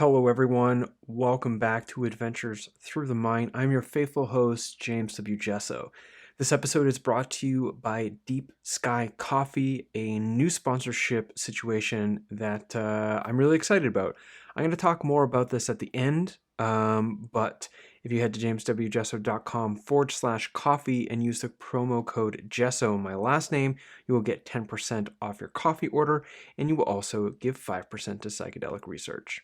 Hello, everyone. Welcome back to Adventures Through the Mind. I'm your faithful host, James W. Jesso. This episode is brought to you by Deep Sky Coffee, a new sponsorship situation that I'm really excited about. I'm going to talk more about this at the end, but if you head to jameswjesso.com/coffee and use the promo code Jesso, my last name, you will get 10% off your coffee order, and you will also give 5% to psychedelic research.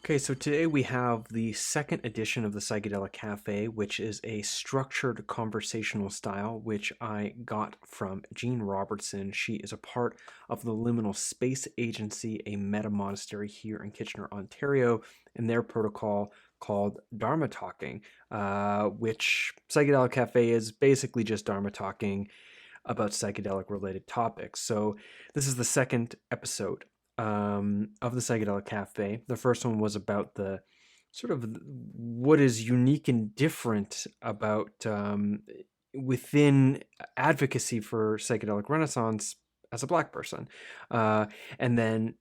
Okay, so today we have the second edition of the Psychedelic Café, which is a structured conversational style, which I got from Jean Robertson. She is a part of the Liminal Space Agency, a meta monastery here in Kitchener, Ontario, and their protocol called Dharma Talking, which Psychedelic Café is basically just Dharma Talking about psychedelic related topics. So this is the second episode of the Psychedelic Cafe. The first one was about the sort of what is unique and different about within advocacy for psychedelic renaissance as a Black person. And then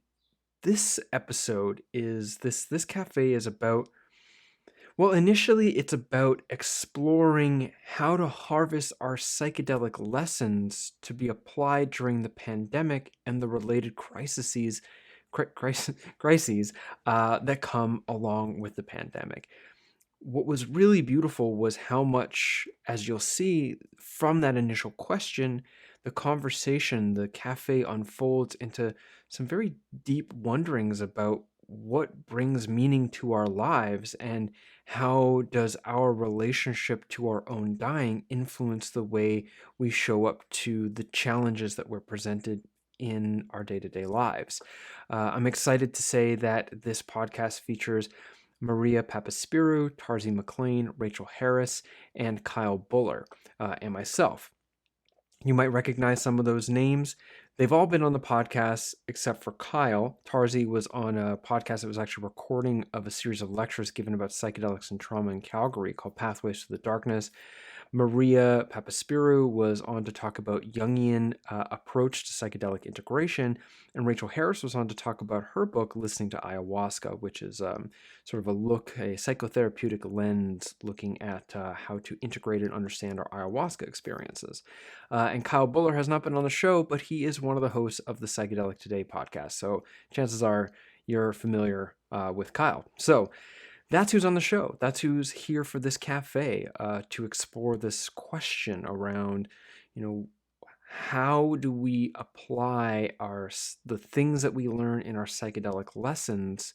this episode is this cafe is about, well, initially it's about exploring how to harvest our psychedelic lessons to be applied during the pandemic and the related crises that come along with the pandemic. What was really beautiful was how much, as you'll see from that initial question, the conversation, the cafe unfolds into some very deep wonderings about what brings meaning to our lives and how does our relationship to our own dying influence the way we show up to the challenges that we're presented in our day-to-day lives. I'm excited to say that this podcast features Maria Papaspyrou, Tarzie McLean, Rachel Harris, and Kyle Buller, and myself. You might recognize some of those names. They've all been on the podcast except for Kyle. Tarzie was on a podcast that was actually recording of a series of lectures given about psychedelics and trauma in Calgary called Pathways to the Darkness. Maria Papaspyrou was on to talk about Jungian approach to psychedelic integration, and Rachel Harris was on to talk about her book, Listening to Ayahuasca, which is sort of a psychotherapeutic lens looking at how to integrate and understand our ayahuasca experiences. And Kyle Buller has not been on the show, but he is one of the hosts of the Psychedelic Today podcast, so chances are you're familiar with Kyle. So that's who's on the show. That's who's here for this cafe to explore this question around, how do we apply the things that we learn in our psychedelic lessons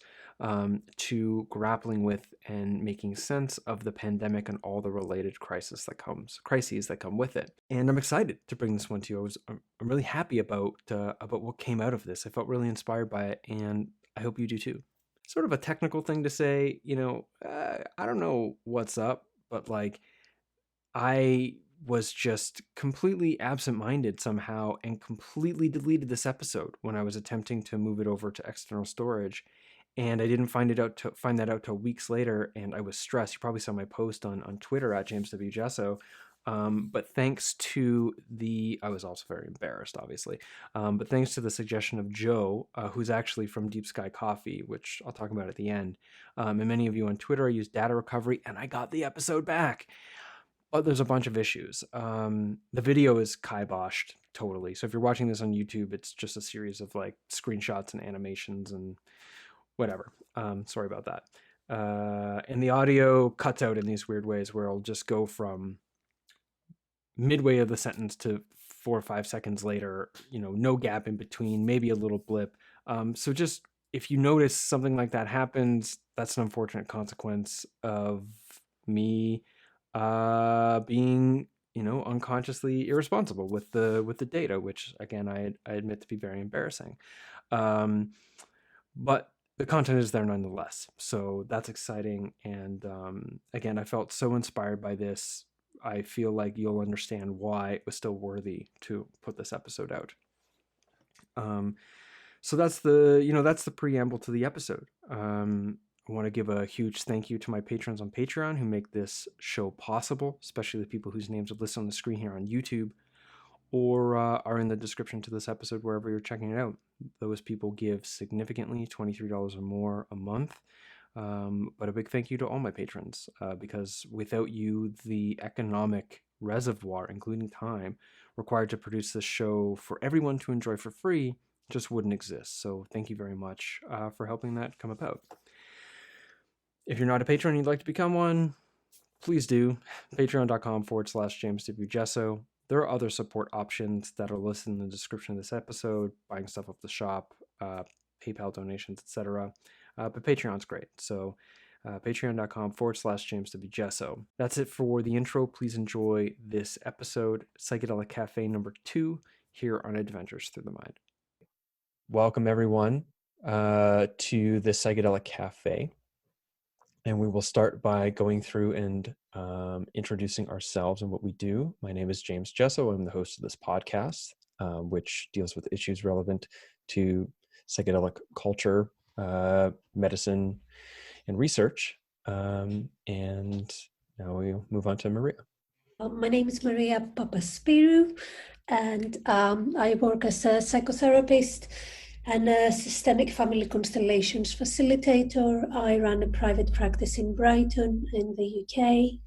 to grappling with and making sense of the pandemic and all the related crises that come with it. And I'm excited to bring this one to you. I'm really happy about what came out of this. I felt really inspired by it, and I hope you do too. Sort of a technical thing to say, I don't know what's up, but I was just completely absent-minded somehow and completely deleted this episode when I was attempting to move it over to external storage. And I didn't find that out till weeks later, and I was stressed. You probably saw my post on Twitter at James W. Jesso. But thanks to I was also very embarrassed, obviously. But thanks to the suggestion of Joe, who's actually from Deep Sky Coffee, which I'll talk about at the end. And many of you on Twitter, I used data recovery, and I got the episode back. But there's a bunch of issues. The video is kiboshed totally. So if you're watching this on YouTube, it's just a series of screenshots and animations and whatever. Sorry about that. And the audio cuts out in these weird ways where I'll just go from midway of the sentence to 4 or 5 seconds later, no gap in between, maybe a little blip. So just if you notice something like that happens, that's an unfortunate consequence of me being, unconsciously irresponsible with the data, which again, I admit to be very embarrassing. But the content is there nonetheless. So that's exciting. And again, I felt so inspired by this. I feel like you'll understand why it was still worthy to put this episode out. So that's the preamble to the episode. I want to give a huge thank you to my patrons on Patreon who make this show possible, especially the people whose names are listed on the screen here on YouTube or are in the description to this episode wherever you're checking it out. Those people give significantly, $23 or more a month. But a big thank you to all my patrons, because without you, the economic reservoir, including time, required to produce this show for everyone to enjoy for free just wouldn't exist. So thank you very much for helping that come about. If you're not a patron and you'd like to become one, please do. Patreon.com/James W. Jesso. There are other support options that are listed in the description of this episode, buying stuff off the shop, PayPal donations, etc. But Patreon's great. So patreon.com/James W. Jesso. That's it for the intro. Please enjoy this episode, Psychedelic Café number 2, here on Adventures Through the Mind. Welcome, everyone, to the Psychedelic Café. And we will start by going through and introducing ourselves and what we do. My name is James Jesso. I'm the host of this podcast, which deals with issues relevant to psychedelic culture, medicine, and research. And now we'll move on to Maria. My name is Maria Papaspyrou, and I work as a psychotherapist and a systemic family constellations facilitator. I run a private practice in Brighton in the UK,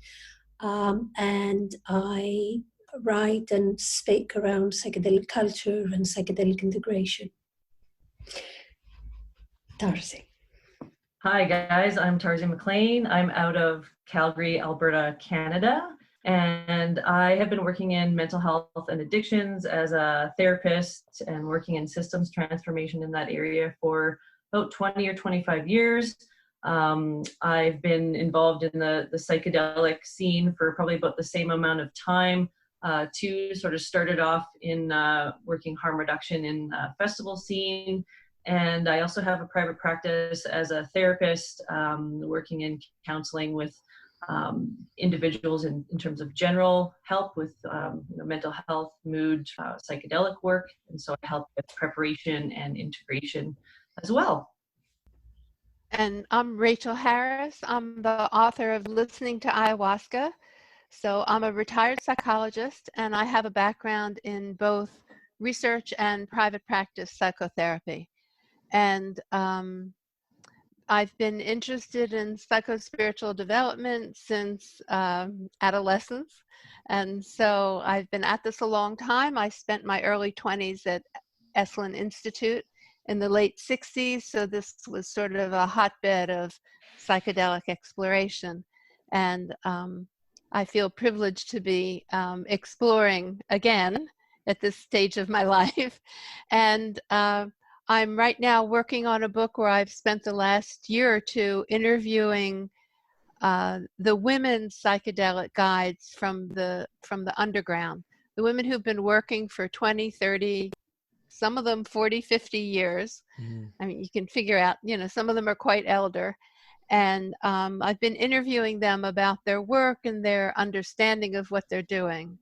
and I write and speak around psychedelic culture and psychedelic integration. Tarzie. Hi guys, I'm Tarzie McLean. I'm out of Calgary, Alberta, Canada. And I have been working in mental health and addictions as a therapist and working in systems transformation in that area for about 20 or 25 years. I've been involved in the psychedelic scene for probably about the same amount of time. Too, sort of started off in working harm reduction in festival scene. And I also have a private practice as a therapist, working in counseling with individuals in terms of general help with mental health, mood, psychedelic work. And so I help with preparation and integration as well. And I'm Rachel Harris. I'm the author of Listening to Ayahuasca. So I'm a retired psychologist, and I have a background in both research and private practice psychotherapy. And I've been interested in psychospiritual development since adolescence. And so I've been at this a long time. I spent my early 20s at Esalen Institute in the late 60s. So this was sort of a hotbed of psychedelic exploration. And I feel privileged to be exploring again at this stage of my life. And I'm right now working on a book where I've spent the last year or two interviewing the women's psychedelic guides from the underground, the women who've been working for 20, 30, some of them 40, 50 years. I mean, you can figure out, some of them are quite elder. And I've been interviewing them about their work and their understanding of what they're doing.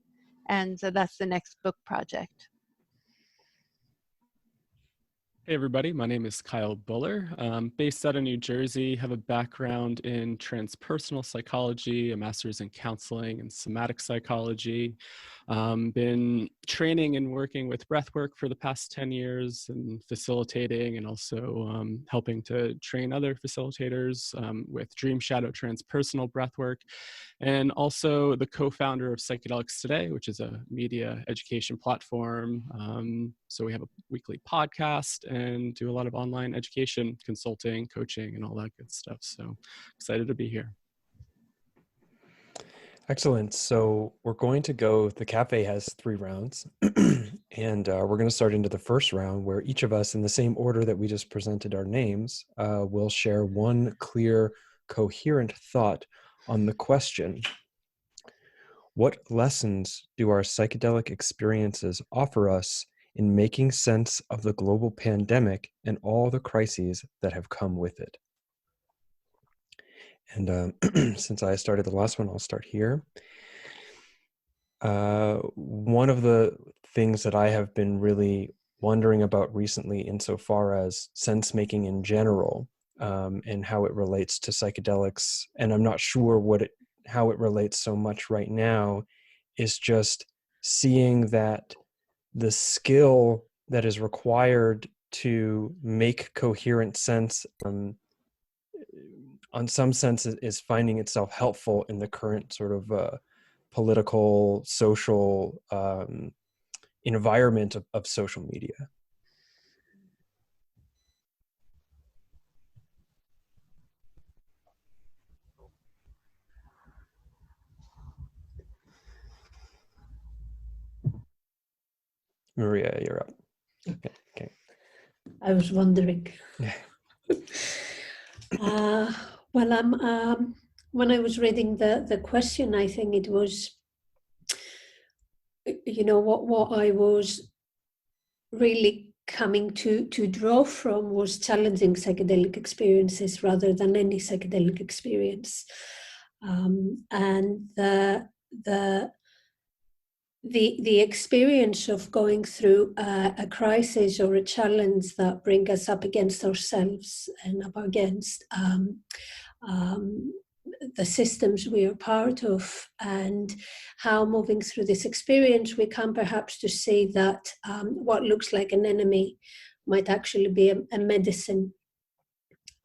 And so that's the next book project. Hey everybody, my name is Kyle Buller. Based out of New Jersey, have a background in transpersonal psychology, a master's in counseling and somatic psychology. Been training and working with breathwork for the past 10 years and facilitating and also helping to train other facilitators with Dream Shadow transpersonal breathwork. And also the co-founder of Psychedelics Today, which is a media education platform. So we have a weekly podcast and do a lot of online education, consulting, coaching, and all that good stuff. So excited to be here. Excellent. So we're going to go, the cafe has 3 rounds, and we're going to start into the first round where each of us, in the same order that we just presented our names, will share one clear, coherent thought on the question: what lessons do our psychedelic experiences offer us in making sense of the global pandemic and all the crises that have come with it. And since I started the last one, I'll start here. One of the things that I have been really wondering about recently, insofar as sense making in general, and how it relates to psychedelics, and I'm not sure how it relates so much right now, is just seeing that the skill that is required to make coherent sense, on some sense, is finding itself helpful in the current sort of political, social environment of social media. Maria, you're up. Okay. I was wondering. Well, when I was reading the question, I think it was, what I was really coming to draw from was challenging psychedelic experiences rather than any psychedelic experience, and the experience of going through a crisis or a challenge that bring us up against ourselves and up against the systems we are part of, and how moving through this experience we come perhaps to see that what looks like an enemy might actually be a medicine,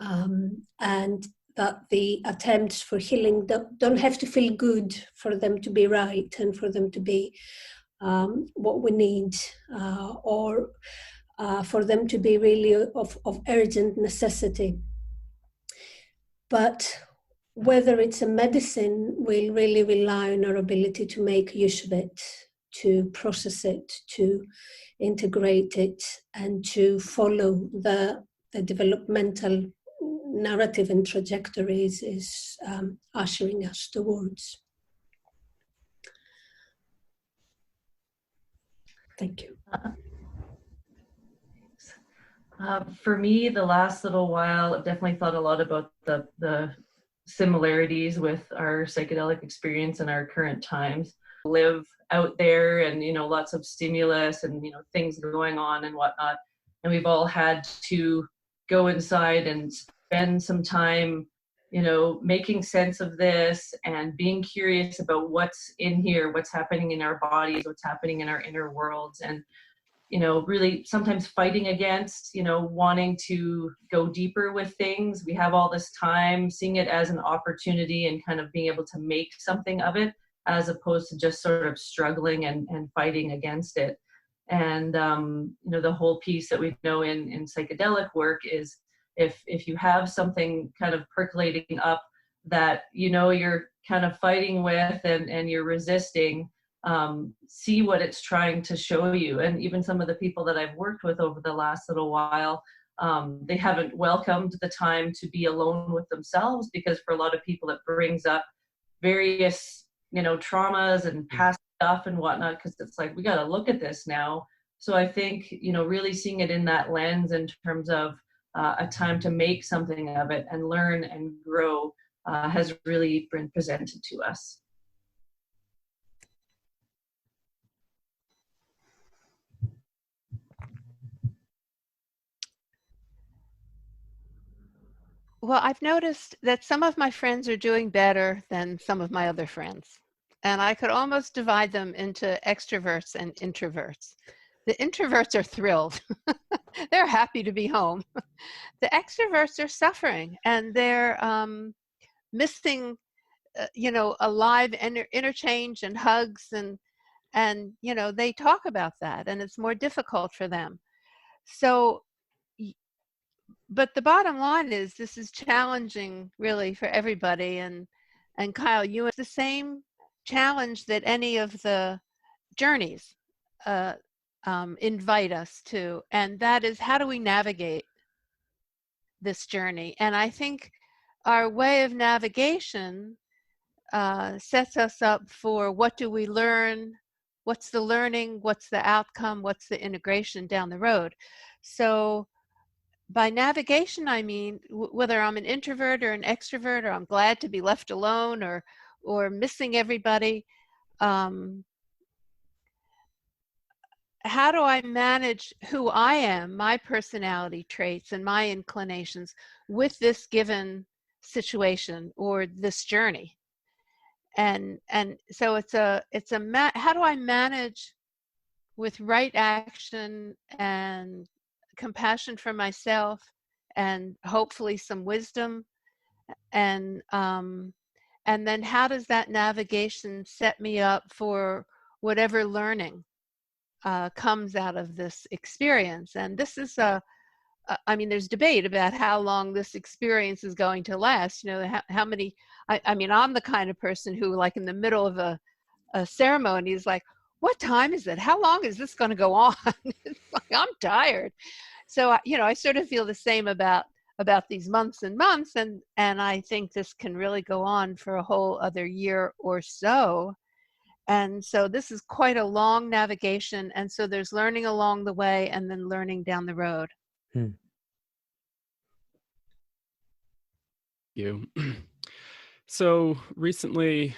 and that the attempts for healing don't have to feel good for them to be right and for them to be what we need, or for them to be really of urgent necessity. But whether it's a medicine will really rely on our ability to make use of it, to process it, to integrate it, and to follow the developmental narrative and trajectories is ushering us towards. Thank you. For me, the last little while, I've definitely thought a lot about the similarities with our psychedelic experience in our current times. Live out there, and lots of stimulus and things going on and whatnot, and we've all had to go inside and spend some time making sense of this and being curious about what's in here, what's happening in our bodies, what's happening in our inner worlds, and really sometimes fighting against wanting to go deeper with things. We have all this time, seeing it as an opportunity and kind of being able to make something of it, as opposed to just sort of struggling and fighting against it. And the whole piece that we know in psychedelic work is, if you have something kind of percolating up that you're kind of fighting with and you're resisting, see what it's trying to show you. And even some of the people that I've worked with over the last little while, they haven't welcomed the time to be alone with themselves, because for a lot of people it brings up various traumas and past stuff and whatnot, because it's like, we got to look at this now. So I think really seeing it in that lens, in terms of a time to make something of it and learn and grow, has really been presented to us. Well, I've noticed that some of my friends are doing better than some of my other friends. And I could almost divide them into extroverts and introverts. The introverts are thrilled. They're happy to be home. The extroverts are suffering, and they're missing, a live interchange and hugs, and they talk about that, and it's more difficult for them. So, but the bottom line is, this is challenging really for everybody. And Kyle, you have the same challenge that any of the journeys invite us to, and that is, how do we navigate this journey? And I think our way of navigation sets us up for, what do we learn, what's the learning, what's the outcome, what's the integration down the road. So by navigation, I mean, whether I'm an introvert or an extrovert, or I'm glad to be left alone, or missing everybody, how do I manage who I am, my personality traits and my inclinations with this given situation or this journey? And so how do I manage with right action and compassion for myself and hopefully some wisdom, and then how does that navigation set me up for whatever learning comes out of this experience? And this is I mean, there's debate about how long this experience is going to last. You know, how many, I mean, I'm the kind of person who, like, in the middle of a ceremony is like, what time is it? How long is this going to go on? It's like, I'm tired. So, you know, I sort of feel the same about these months and months. And I think this can really go on for a whole other year or so. And so this is quite a long navigation. And so there's learning along the way and then learning down the road. Hmm. You. So recently,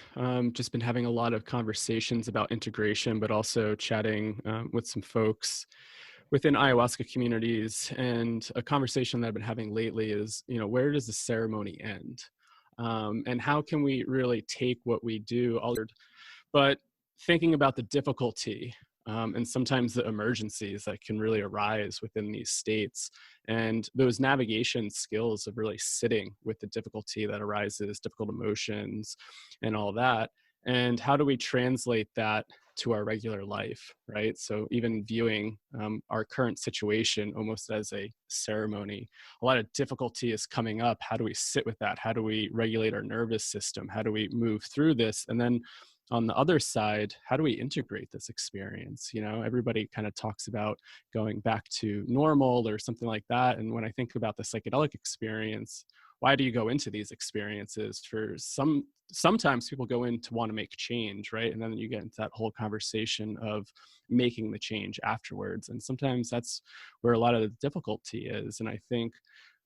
just been having a lot of conversations about integration, but also chatting with some folks within ayahuasca communities. And a conversation that I've been having lately is, you know, where does the ceremony end? And how can we really take what we do, but thinking about the difficulty and sometimes the emergencies that can really arise within these states, and those navigation skills of really sitting with the difficulty that arises, difficult emotions and all that, and how do we translate that to our regular life, right? So even viewing our current situation almost as a ceremony, a lot of difficulty is coming up. How do we sit with that? How do we regulate our nervous system? How do we move through this? And then on the other side, how do we integrate this experience? You know, everybody kind of talks about going back to normal or something like that. And when I think about the psychedelic experience, why do you go into these experiences? Sometimes people go in to want to make change, right? And then you get into that whole conversation of making the change afterwards. And sometimes that's where a lot of the difficulty is. And I think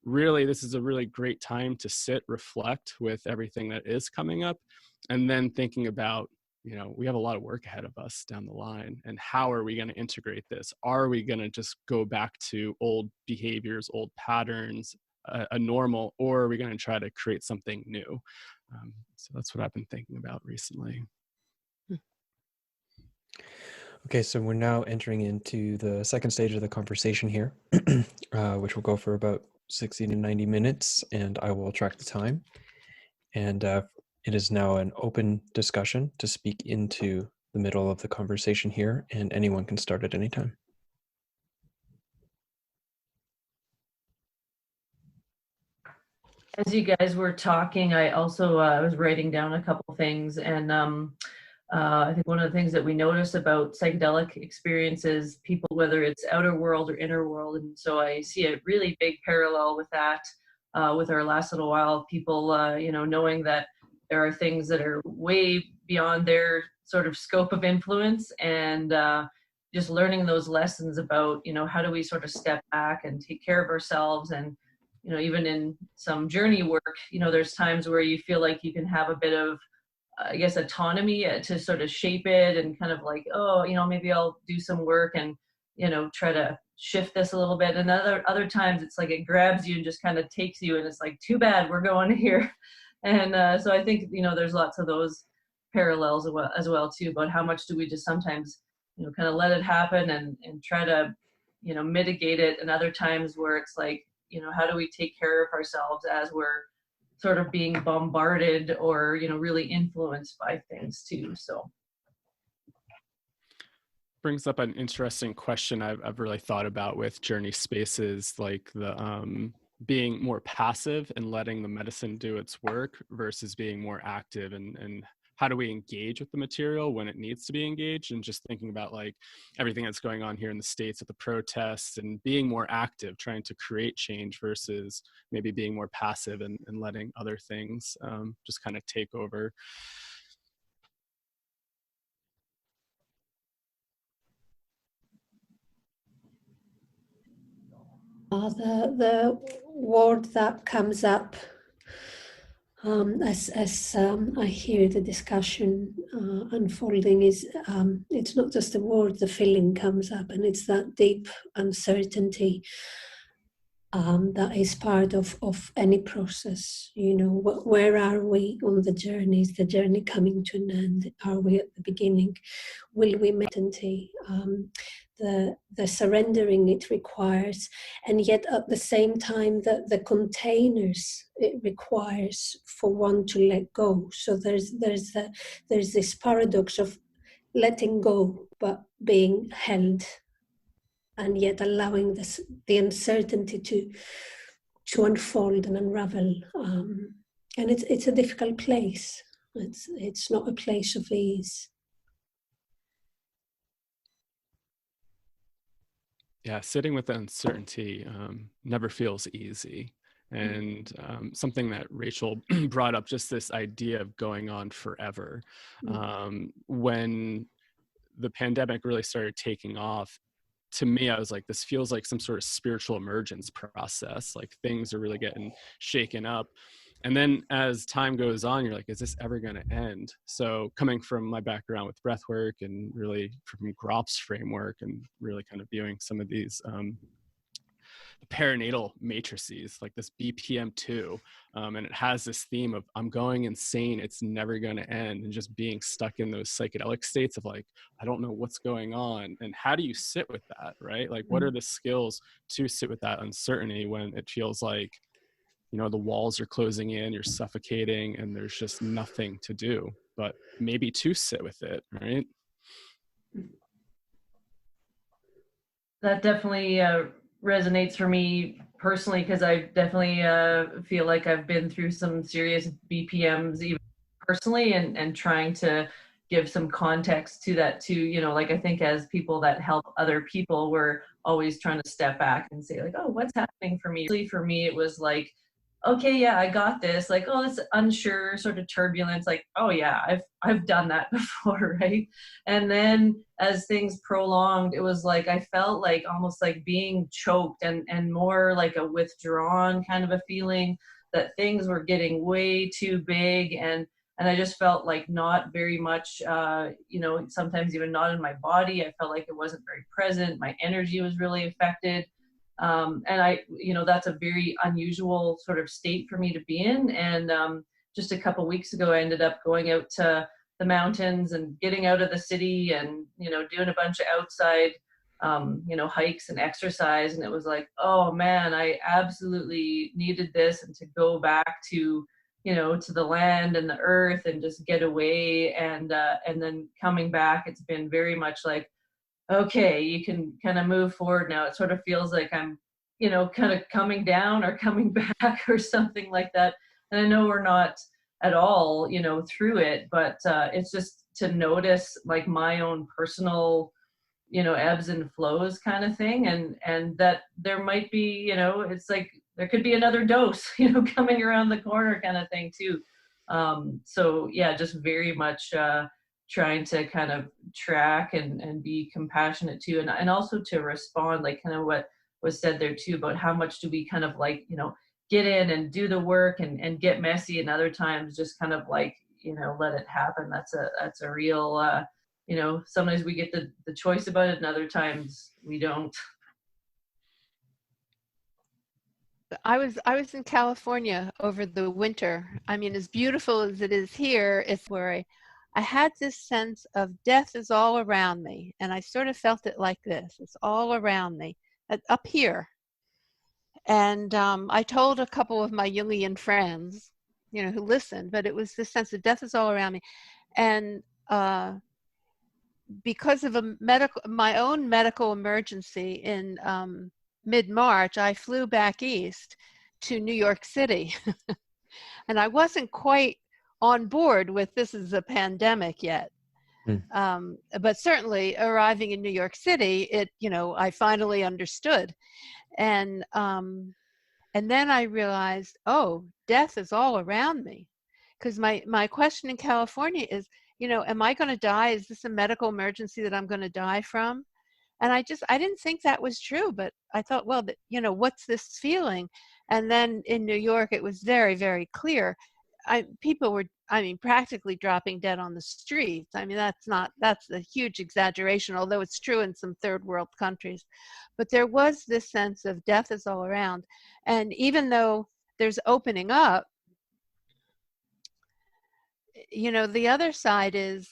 really this is a really great time to sit, reflect with everything that is coming up, and then thinking about, you know, we have a lot of work ahead of us down the line, and how are we going to integrate this? Are we going to just go back to old behaviors, old patterns, a normal, or are we going to try to create something new? So that's what I've been thinking about recently. Okay, so we're now entering into the second stage of the conversation here, which will go for about 60 to 90 minutes, and I will track the time. And it is now an open discussion to speak into the middle of the conversation here, and anyone can start at any time. As you guys were talking, I also was writing down a couple things, and I think one of the things that we notice about psychedelic experiences, people, whether it's outer world or inner world, and so I see a really big parallel with that, with our last little while, people, you know, knowing that there are things that are way beyond their sort of scope of influence, and just learning those lessons about, you know, how do we sort of step back and take care of ourselves. And you know, even in some journey work, you know, there's times where you feel like you can have a bit of, I guess, autonomy to sort of shape it, and kind of like, oh, you know, maybe I'll do some work and, you know, try to shift this a little bit. And other times it's like it grabs you and just kind of takes you, and it's like, too bad, we're going here. And so I think, you know, there's lots of those parallels as well too, about how much do we just sometimes, you know, kind of let it happen and try to, you know, mitigate it. And other times where it's like, you know, how do we take care of ourselves as we're sort of being bombarded or, you know, really influenced by things too. So Brings up an interesting question I've really thought about with journey spaces, like the being more passive and letting the medicine do its work versus being more active, and how do we engage with the material when it needs to be engaged, and just thinking about like everything that's going on here in the States at the protests, and being more active, trying to create change versus maybe being more passive and letting other things just kind of take over. The word that comes up as I hear the discussion unfolding is it's not just a word, the feeling comes up, and it's that deep uncertainty that is part of any process. You know, where are we on the journey? Is the journey coming to an end? Are we at the beginning? Will we meet certainty? The surrendering it requires, and yet at the same time the containers it requires for one to let go. So there's this paradox of letting go but being held, and yet allowing the uncertainty to unfold and unravel. And it's a difficult place. It's not a place of ease. Yeah, sitting with the uncertainty never feels easy. And something that Rachel brought up, just this idea of going on forever. When the pandemic really started taking off, to me, I was like, this feels like some sort of spiritual emergence process. Like things are really getting shaken up. And then as time goes on, you're like, is this ever going to end? So coming from my background with breathwork and really from Gropp's framework and really kind of viewing some of these perinatal matrices, like this BPM2, and it has this theme of I'm going insane, it's never going to end, and just being stuck in those psychedelic states of like, I don't know what's going on. And how do you sit with that, right? Like, what are the skills to sit with that uncertainty when it feels like, you know, the walls are closing in, you're suffocating, and there's just nothing to do, but maybe to sit with it, right? That definitely resonates for me personally, because I definitely feel like I've been through some serious BPMs even personally, and trying to give some context to that too. You know, like I think as people that help other people, we're always trying to step back and say like, oh, what's happening for me? Really, for me, it was like, okay, yeah, I got this. Like, oh, it's unsure, sort of turbulence. Like, oh yeah, I've done that before, right? And then as things prolonged, it was like I felt like almost like being choked, and more like a withdrawn kind of a feeling, that things were getting way too big, and I just felt like not very much, you know, sometimes even not in my body. I felt like it wasn't very present. My energy was really affected. And I, you know, that's a very unusual sort of state for me to be in. And just a couple weeks ago, I ended up going out to the mountains and getting out of the city, and, you know, doing a bunch of outside, you know, hikes and exercise. And it was like, oh man, I absolutely needed this, and to go back to, you know, to the land and the earth and just get away. And then coming back, it's been very much like, okay, you can kind of move forward now. It sort of feels like I'm, you know, kind of coming down or coming back or something like that. And I know we're not at all, you know, through it, but it's just to notice like my own personal, you know, ebbs and flows kind of thing. And that there might be, you know, it's like there could be another dose, you know, coming around the corner kind of thing too. So yeah, just very much trying to kind of track and be compassionate too, and also to respond, like kind of what was said there too, about how much do we kind of like, you know, get in and do the work and get messy, and other times just kind of like, you know, let it happen. That's a real, you know, sometimes we get the choice about it, and other times we don't. I was in California over the winter. I mean, as beautiful as it is here, it's where I had this sense of death is all around me. And I sort of felt it like this. It's all around me, up here. And I told a couple of my Jungian friends, you know, who listened, but it was this sense of death is all around me. And because of my own medical emergency in mid-March, I flew back east to New York City. And I wasn't quite on board with this is a pandemic yet. But certainly arriving in New York City, it, you know, I finally understood. And then I realized, oh, death is all around me. Because my question in California is, you know, am I going to die? Is this a medical emergency that I'm going to die from? And I didn't think that was true, but I thought, well, you know, what's this feeling? And then in New York, it was very, very clear. People were, I mean, practically dropping dead on the streets. I mean, that's a huge exaggeration, although it's true in some third world countries. But there was this sense of death is all around. And even though there's opening up, you know, the other side is,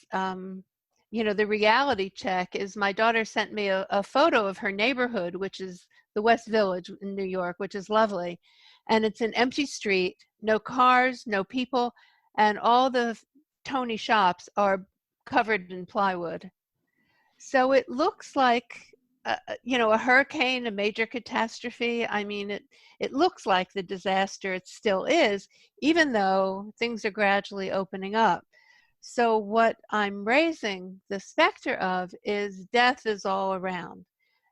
you know, the reality check is my daughter sent me a photo of her neighborhood, which is the West Village in New York, which is lovely. And it's an empty street, no cars, no people, and all the Tony shops are covered in plywood. So it looks like, you know, a hurricane, a major catastrophe. I mean, it looks like the disaster. It still is, even though things are gradually opening up. So what I'm raising the specter of is death is all around.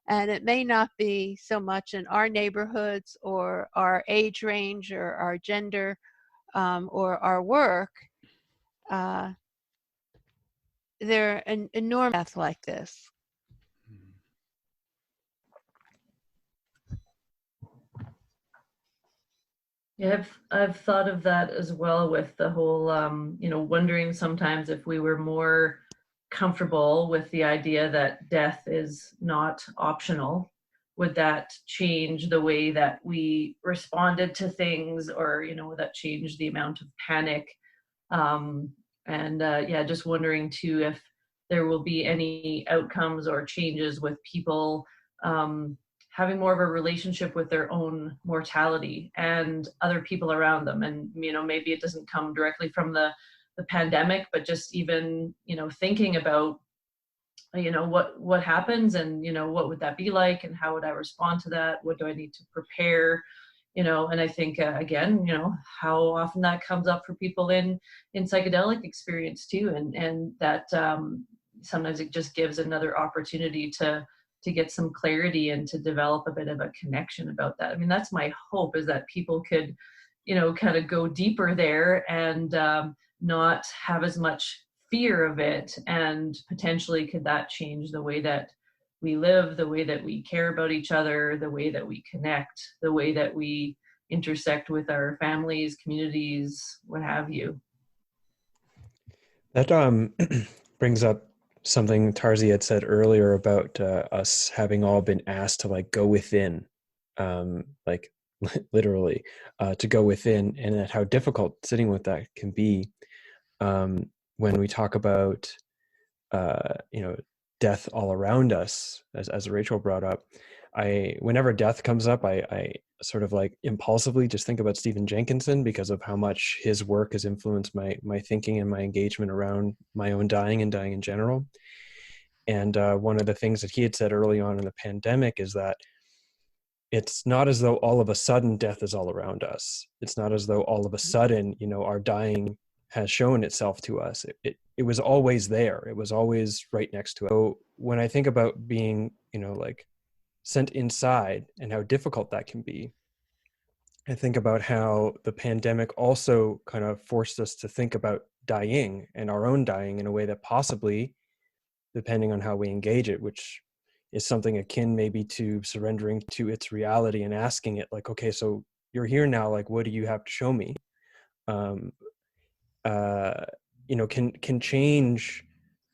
And it may not be so much in our neighborhoods or our age range or our gender or our work. There are an enormous death like this. Yeah, I've thought of that as well with the whole, you know, wondering sometimes if we were more comfortable with the idea that death is not optional, would that change the way that we responded to things, or, you know, would that change the amount of panic? Yeah, just wondering too if there will be any outcomes or changes with people having more of a relationship with their own mortality and other people around them. And, you know, maybe it doesn't come directly from the pandemic, but just even, you know, thinking about, you know, what happens, and, you know, what would that be like, and how would I respond to that? What do I need to prepare? You know, and I think again, you know, how often that comes up for people in psychedelic experience too, and that sometimes it just gives another opportunity to get some clarity and to develop a bit of a connection about that. I mean, that's my hope, is that people could, you know, kind of go deeper there and not have as much fear of it, and potentially could that change the way that we live, the way that we care about each other, the way that we connect, the way that we intersect with our families, communities, what have you. That brings up something Tarzie had said earlier about us having all been asked to like go within, like literally to go within, and that how difficult sitting with that can be when we talk about you know, death all around us, as Rachel brought up. Whenever death comes up, I sort of like impulsively just think about Stephen Jenkinson, because of how much his work has influenced my thinking and my engagement around my own dying and dying in general. And one of the things that he had said early on in the pandemic is that it's not as though all of a sudden death is all around us. It's not as though all of a sudden, you know, our dying has shown itself to us. It was always there. It was always right next to us. So when I think about being, you know, like sent inside and how difficult that can be, I think about how the pandemic also kind of forced us to think about dying and our own dying in a way that possibly, depending on how we engage it, which is something akin maybe to surrendering to its reality and asking it like, okay, so you're here now, like, what do you have to show me? You know, can change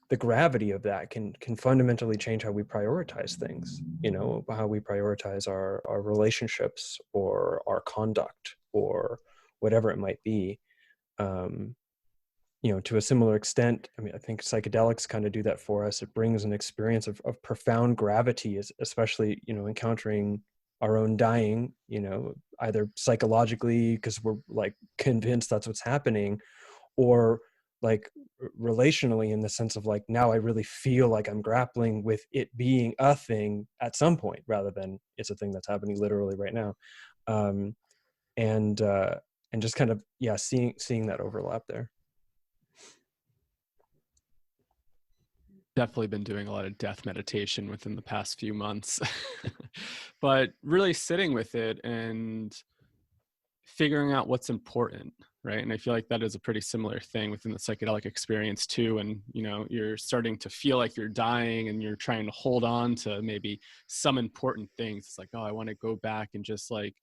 the gravity of that, can fundamentally change how we prioritize things, you know, how we prioritize our relationships or our conduct or whatever it might be. You know, to a similar extent, I mean, I think psychedelics kind of do that for us. It brings an experience of profound gravity, especially, you know, encountering our own dying, you know, either psychologically because we're like convinced that's what's happening, or like relationally in the sense of like, now I really feel like I'm grappling with it being a thing at some point, rather than it's a thing that's happening literally right now. And just kind of, yeah, seeing that overlap there. Definitely been doing a lot of death meditation within the past few months, but really sitting with it and figuring out what's important. right? And I feel like that is a pretty similar thing within the psychedelic experience too. And, you know, you're starting to feel like you're dying and you're trying to hold on to maybe some important things. It's like, oh, I want to go back and just like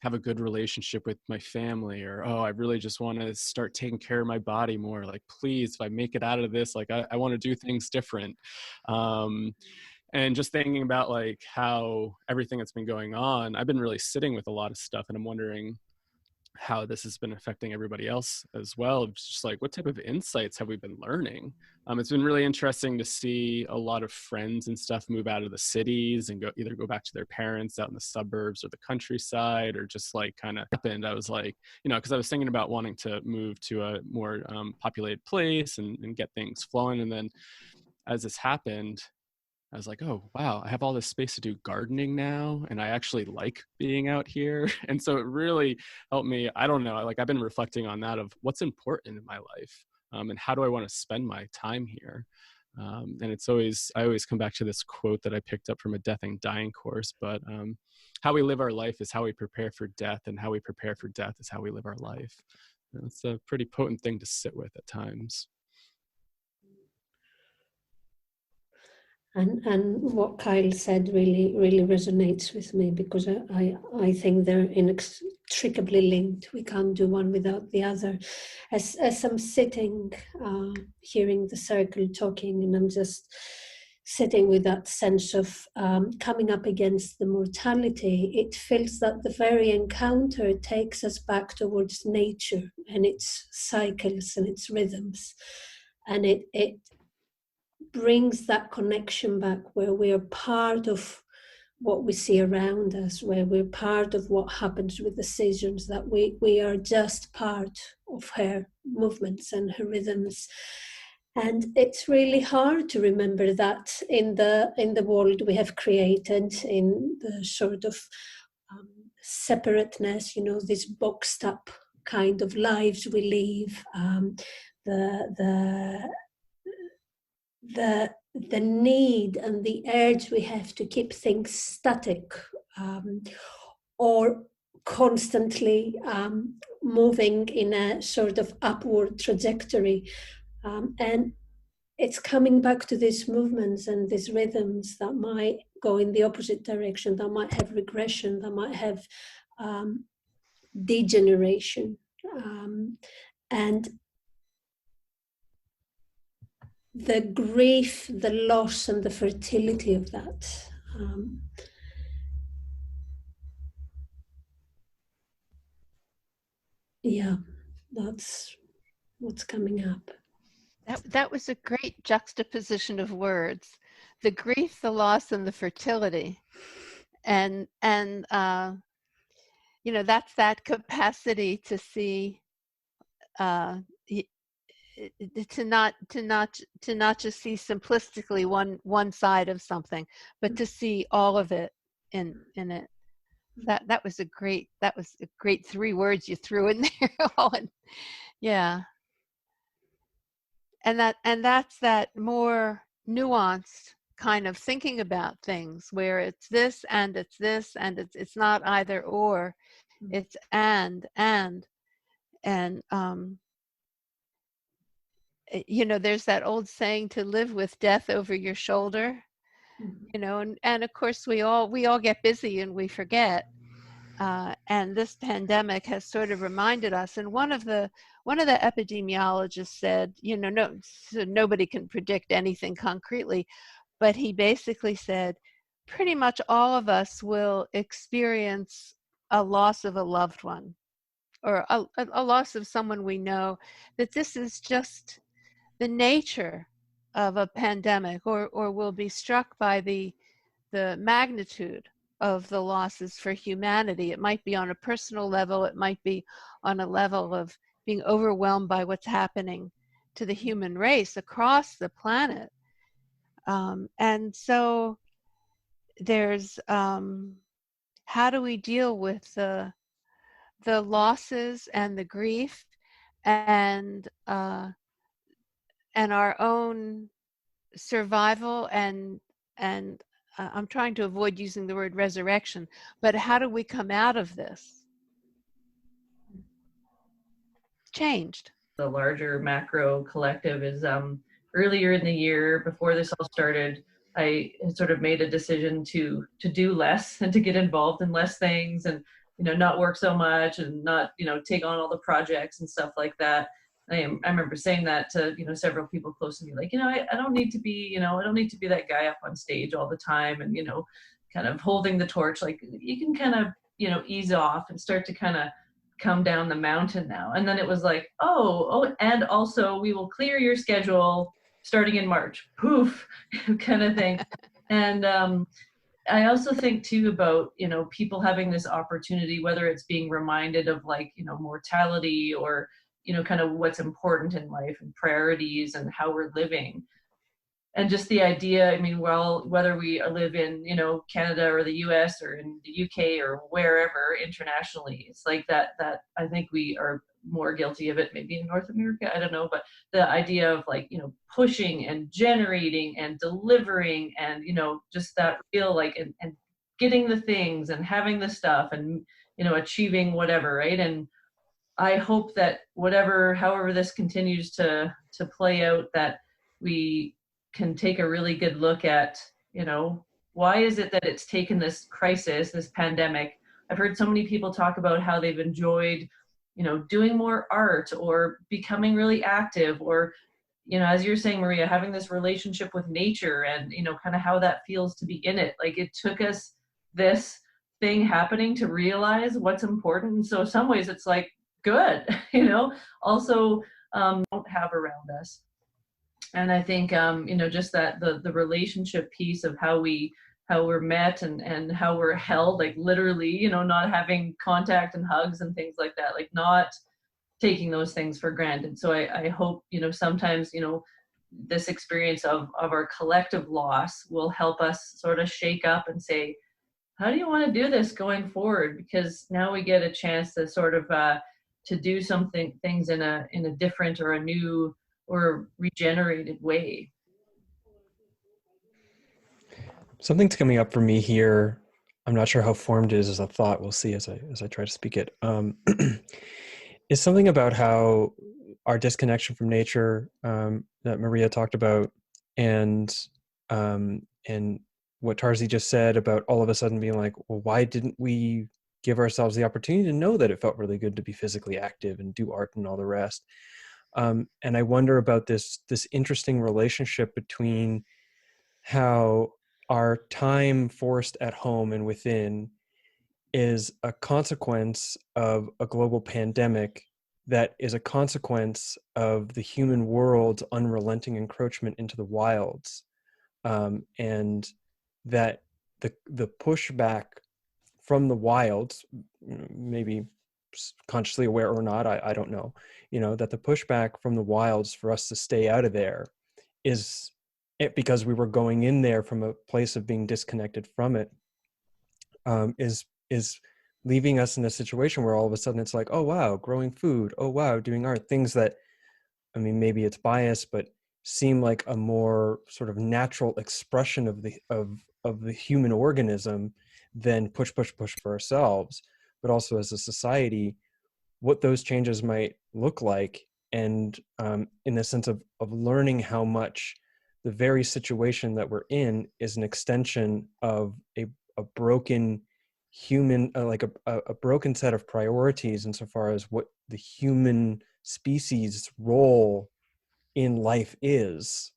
have a good relationship with my family, or, oh, I really just want to start taking care of my body more. Like, please, if I make it out of this, like, I want to do things different. And just thinking about like how everything that's been going on, I've been really sitting with a lot of stuff, and I'm wondering how this has been affecting everybody else as well. It's just like, what type of insights have we been learning? It's been really interesting to see a lot of friends and stuff move out of the cities and either go back to their parents out in the suburbs or the countryside, or just like kind of happened. I was like, you know, because I was thinking about wanting to move to a more populated place and get things flowing. And then as this happened, I was like, oh, wow, I have all this space to do gardening now. And I actually like being out here. And so it really helped me. I don't know, like I've been reflecting on that of what's important in my life, and how do I want to spend my time here? And it's always, I always come back to this quote that I picked up from a death and dying course, but how we live our life is how we prepare for death, and how we prepare for death is how we live our life. And it's a pretty potent thing to sit with at times. And what Kyle said really resonates with me, because I think they're inextricably linked. We can't do one without the other. As I'm sitting, hearing the circle talking, and I'm just sitting with that sense of coming up against the mortality, it feels that the very encounter takes us back towards nature and its cycles and its rhythms. And it brings that connection back, where we are part of what we see around us, where we're part of what happens with the seasons, that we are just part of her movements and her rhythms. And it's really hard to remember that in the world we have created, in the sort of separateness, you know, this boxed up kind of lives we live, the need and the urge we have to keep things static, or constantly moving in a sort of upward trajectory. And it's coming back to these movements and these rhythms that might go in the opposite direction, that might have regression, that might have degeneration. And the grief, the loss, and the fertility of that. Yeah, that's what's coming up. That was a great juxtaposition of words: the grief, the loss, and the fertility. And you know, that's that capacity to see, to not just see simplistically one side of something, but to see all of it in it. That was a great 3 words you threw in there. Yeah. And that's that more nuanced kind of thinking about things, where it's this and it's this, and it's not either or, it's and you know, there's that old saying to live with death over your shoulder, you know, and of course we all get busy and we forget. And this pandemic has sort of reminded us. And one of the epidemiologists said, you know, so nobody can predict anything concretely, but he basically said, pretty much all of us will experience a loss of a loved one, or a loss of someone we know, that this is just the nature of a pandemic, or will be struck by the magnitude of the losses for humanity. It might be on a personal level, it might be on a level of being overwhelmed by what's happening to the human race across the planet. And so there's, how do we deal with the losses and the grief, and our own survival, and I'm trying to avoid using the word resurrection, but how do we come out of this? changed? The larger macro collective is earlier in the year, before this all started, I had sort of made a decision to do less and to get involved in less things, and not work so much, and not take on all the projects and stuff like that. I remember saying that to several people close to me, like I don't need to be I don't need to be that guy up on stage all the time, and kind of holding the torch. Like, you can kind of ease off and start to kind of come down the mountain now. And then it was like, oh, and also we will clear your schedule starting in March, poof, kind of thing. And I also think too about people having this opportunity, whether it's being reminded of like mortality, or kind of what's important in life and priorities and how we're living. And just the idea, I mean, well, whether we live in Canada or the US or in the UK or wherever internationally, it's like that I think we are more guilty of it maybe in North America, I don't know, but the idea of like pushing and generating and delivering, and just that real like and getting the things and having the stuff, and achieving whatever, right? And I hope that however this continues to play out, that we can take a really good look at, why is it that it's taken this crisis, this pandemic? I've heard so many people talk about how they've enjoyed, doing more art or becoming really active, or, as you're saying, Maria, having this relationship with nature, and, kind of how that feels to be in it. Like, it took us this thing happening to realize what's important. And so in some ways it's like, good, also don't have around us. And I think just that the relationship piece of how we're met, and how we're held, like literally, not having contact and hugs and things like that, like not taking those things for granted. So I hope sometimes this experience of our collective loss will help us sort of shake up and say, how do you want to do this going forward? Because now we get a chance to sort of to do things in a different or a new or regenerated way. Something's coming up for me here. I'm not sure how formed it is as a thought. We'll see as I try to speak it. Is something about how our disconnection from nature that Maria talked about, and what Tarzie just said about all of a sudden being like, well, why didn't we give ourselves the opportunity to know that it felt really good to be physically active and do art and all the rest? And I wonder about this interesting relationship between how our time forced at home and within is a consequence of a global pandemic that is a consequence of the human world's unrelenting encroachment into the wilds, and that the pushback from the wilds, maybe consciously aware or not, I don't know, that the pushback from the wilds for us to stay out of there is it, because we were going in there from a place of being disconnected from it, is leaving us in a situation where all of a sudden it's like, oh wow, growing food, oh wow, doing art, things that, I mean, maybe it's biased, but seem like a more sort of natural expression of the human organism than push for ourselves, but also as a society, what those changes might look like. And in the sense of learning how much the very situation that we're in is an extension of a broken human, like a broken set of priorities insofar as what the human species role in life is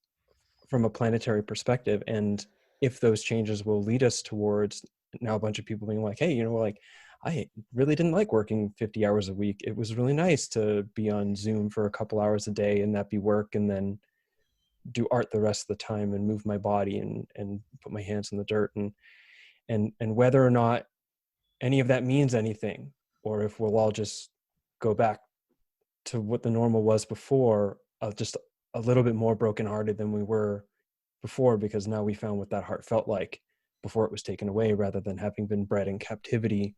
from a planetary perspective. And if those changes will lead us towards now a bunch of people being like, hey, like, I really didn't like working 50 hours a week. It was really nice to be on Zoom for a couple hours a day and that be work, and then do art the rest of the time and move my body and put my hands in the dirt, and whether or not any of that means anything, or if we'll all just go back to what the normal was before, just a little bit more brokenhearted than we were before, because now we found what that heart felt like before it was taken away, rather than having been bred in captivity,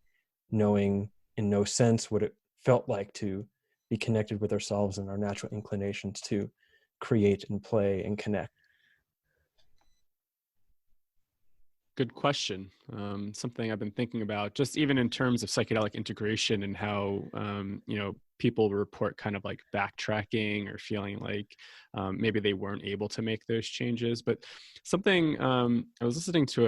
knowing in no sense what it felt like to be connected with ourselves and our natural inclinations to create and play and connect. good question. Something I've been thinking about, just even in terms of psychedelic integration and how, people report kind of like backtracking or feeling like maybe they weren't able to make those changes. But something, I was listening to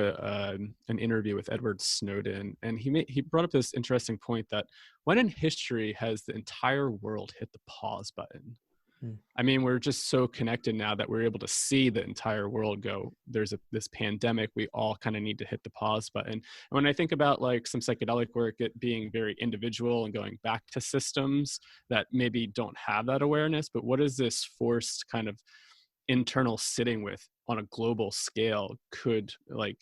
an interview with Edward Snowden, and he brought up this interesting point that when in history has the entire world hit the pause button? I mean, we're just so connected now that we're able to see the entire world go, there's this pandemic, we all kind of need to hit the pause button. And when I think about like some psychedelic work, it being very individual and going back to systems that maybe don't have that awareness, but what is this forced kind of internal sitting with on a global scale could like,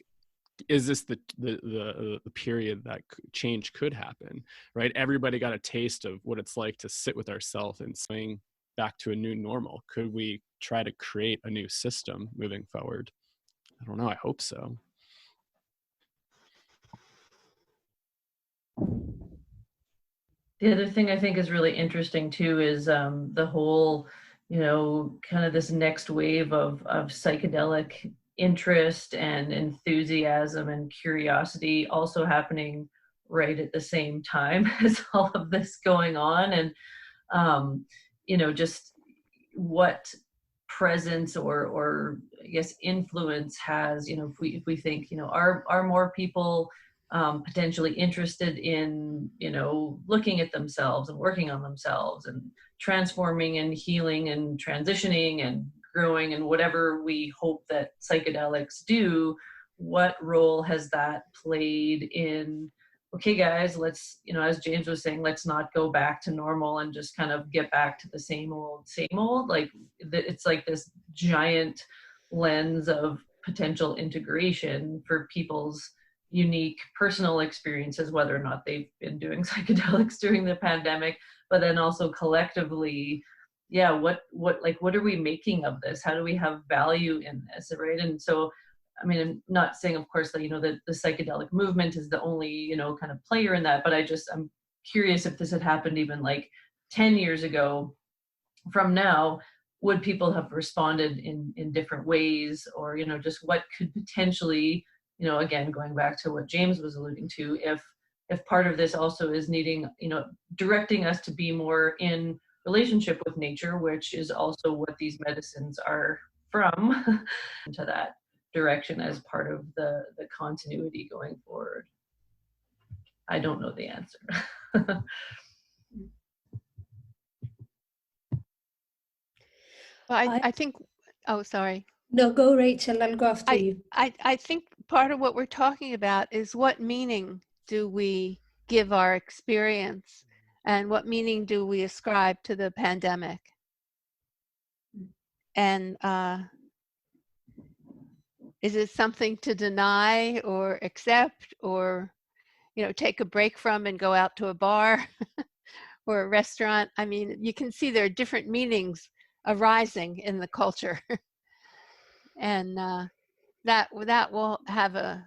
is this the period that change could happen, right? Everybody got a taste of what it's like to sit with ourselves and swing back to a new normal. Could we try to create a new system moving forward? I don't know. I hope so. The other thing I think is really interesting too is the whole, kind of this next wave of psychedelic interest and enthusiasm and curiosity also happening right at the same time as all of this going on. And just what presence or I guess influence has, if we think, are more people potentially interested in, looking at themselves and working on themselves and transforming and healing and transitioning and growing and whatever we hope that psychedelics do, what role has that played in, okay guys, let's, as James was saying, let's not go back to normal and just kind of get back to the same old, like it's like this giant lens of potential integration for people's unique personal experiences, whether or not they've been doing psychedelics during the pandemic, but then also collectively, what are we making of this? How do we have value in this, right? And so, I mean, I'm not saying, of course, that, that the psychedelic movement is the only, kind of player in that, but I'm curious if this had happened even like 10 years ago from now, would people have responded in different ways, or, just what could potentially, again, going back to what James was alluding to, if part of this also is needing, directing us to be more in relationship with nature, which is also what these medicines are from, to that direction as part of the continuity going forward. I don't know the answer. Well, I think, oh, sorry. No, go Rachel, I'll go after you. I think part of what we're talking about is what meaning do we give our experience, and what meaning do we ascribe to the pandemic? And is it something to deny or accept, or, take a break from and go out to a bar or a restaurant? I mean, you can see there are different meanings arising in the culture. And that will have a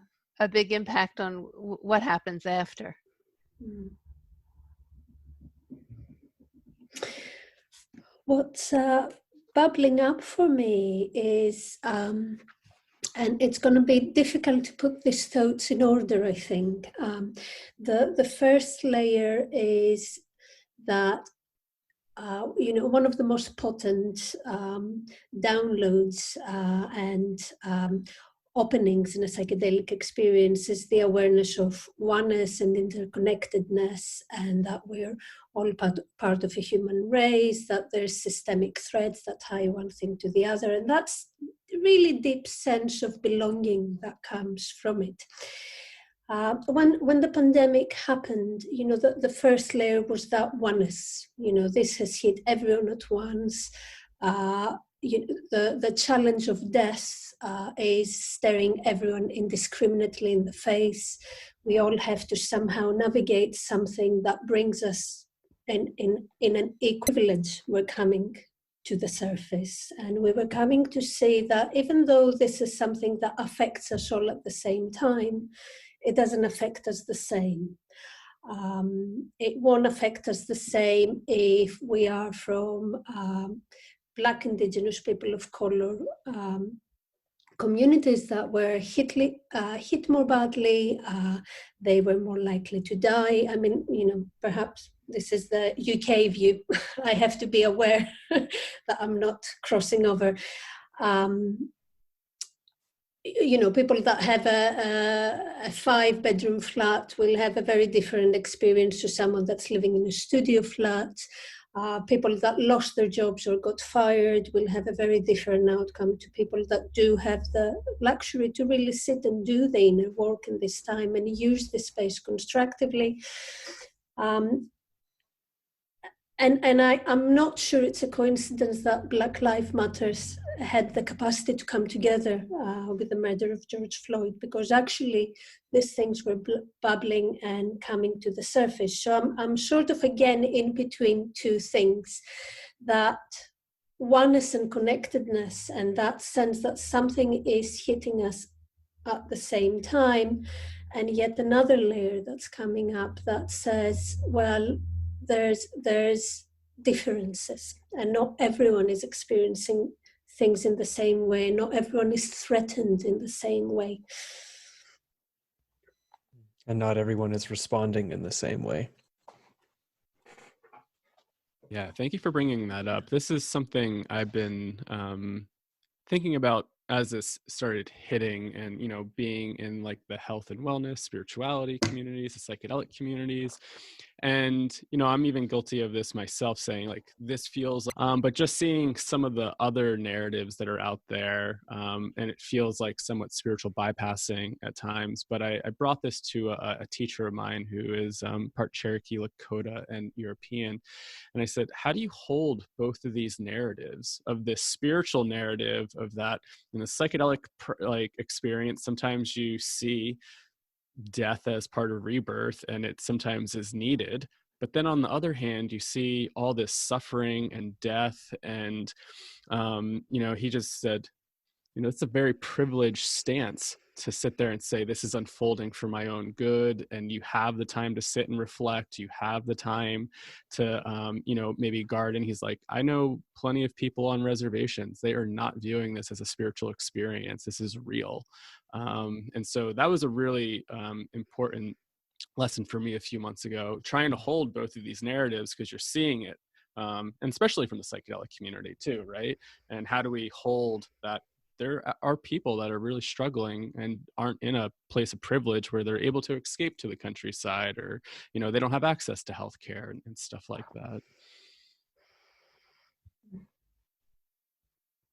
big impact on what happens after. What's bubbling up for me is, and it's going to be difficult to put these thoughts in order, I think. The first layer is that one of the most potent downloads and openings in a psychedelic experience is the awareness of oneness and interconnectedness, and that we're all part of a human race, that there's systemic threads that tie one thing to the other, and that's a really deep sense of belonging that comes from it. When the pandemic happened, the first layer was that oneness. This has hit everyone at once. The challenge of death is staring everyone indiscriminately in the face. We all have to somehow navigate something that brings us in an equivalent. We're coming to the surface, and we were coming to see that even though this is something that affects us all at the same time, it doesn't affect us the same. It won't affect us the same if we are from Black, Indigenous, people of color communities that were hit more badly, they were more likely to die. I mean, perhaps this is the UK view. I have to be aware that I'm not crossing over. People that have a 5-bedroom flat will have a very different experience to someone that's living in a studio flat. People that lost their jobs or got fired will have a very different outcome to people that do have the luxury to really sit and do the inner work in this time and use the space constructively. And I'm not sure it's a coincidence that Black Lives Matters had the capacity to come together with the murder of George Floyd, because actually these things were bubbling and coming to the surface. So I'm sort of again in between two things, that oneness and connectedness, and that sense that something is hitting us at the same time, and yet another layer that's coming up that says, well, there's differences, and not everyone is experiencing things in the same way. Not everyone is threatened in the same way. And not everyone is responding in the same way. Yeah, thank you for bringing that up. This is something I've been thinking about as this started hitting, and being in like the health and wellness, spirituality communities, the psychedelic communities. And I'm even guilty of this myself, saying like this feels but just seeing some of the other narratives that are out there, and it feels like somewhat spiritual bypassing at times. But I brought this to a teacher of mine who is part Cherokee, Lakota, and European. And I said, how do you hold both of these narratives, of this spiritual narrative of that in the psychedelic experience? Sometimes you see death as part of rebirth, and it sometimes is needed. But then on the other hand, you see all this suffering and death. And, he just said, it's a very privileged stance to sit there and say, this is unfolding for my own good. And you have the time to sit and reflect. You have the time to, maybe garden. He's like, I know plenty of people on reservations. They are not viewing this as a spiritual experience. This is real. And so that was a really important lesson for me a few months ago, trying to hold both of these narratives, because you're seeing it, and especially from the psychedelic community too, right? And how do we hold that there are people that are really struggling and aren't in a place of privilege where they're able to escape to the countryside, or they don't have access to healthcare and stuff like that.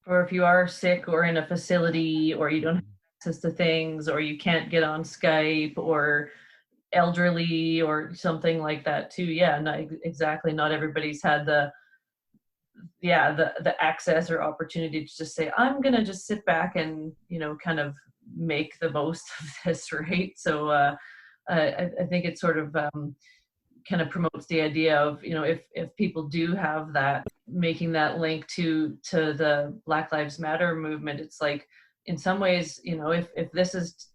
Or if you are sick or in a facility, or you don't have access to things, or you can't get on Skype, or elderly or something like that too. Yeah, exactly. Not everybody's had the access or opportunity to just say, I'm gonna just sit back and kind of make the most of this, right? So I think it sort of kind of promotes the idea of, if people do have that, making that link to the Black Lives Matter movement, it's like, in some ways, if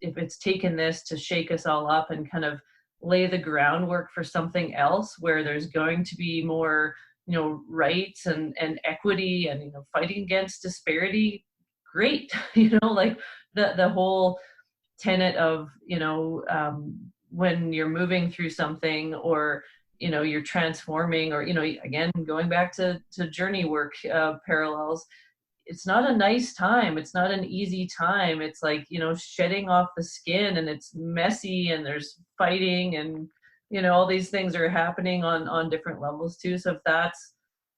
it's taken this to shake us all up and kind of lay the groundwork for something else where there's going to be more, rights and equity and, fighting against disparity, great. Like the whole tenet of, when you're moving through something, or, you're transforming, or, again, going back to journey work parallels, it's not a nice time. It's not an easy time. It's like, shedding off the skin, and it's messy, and there's fighting, and, all these things are happening on different levels too. So if that's,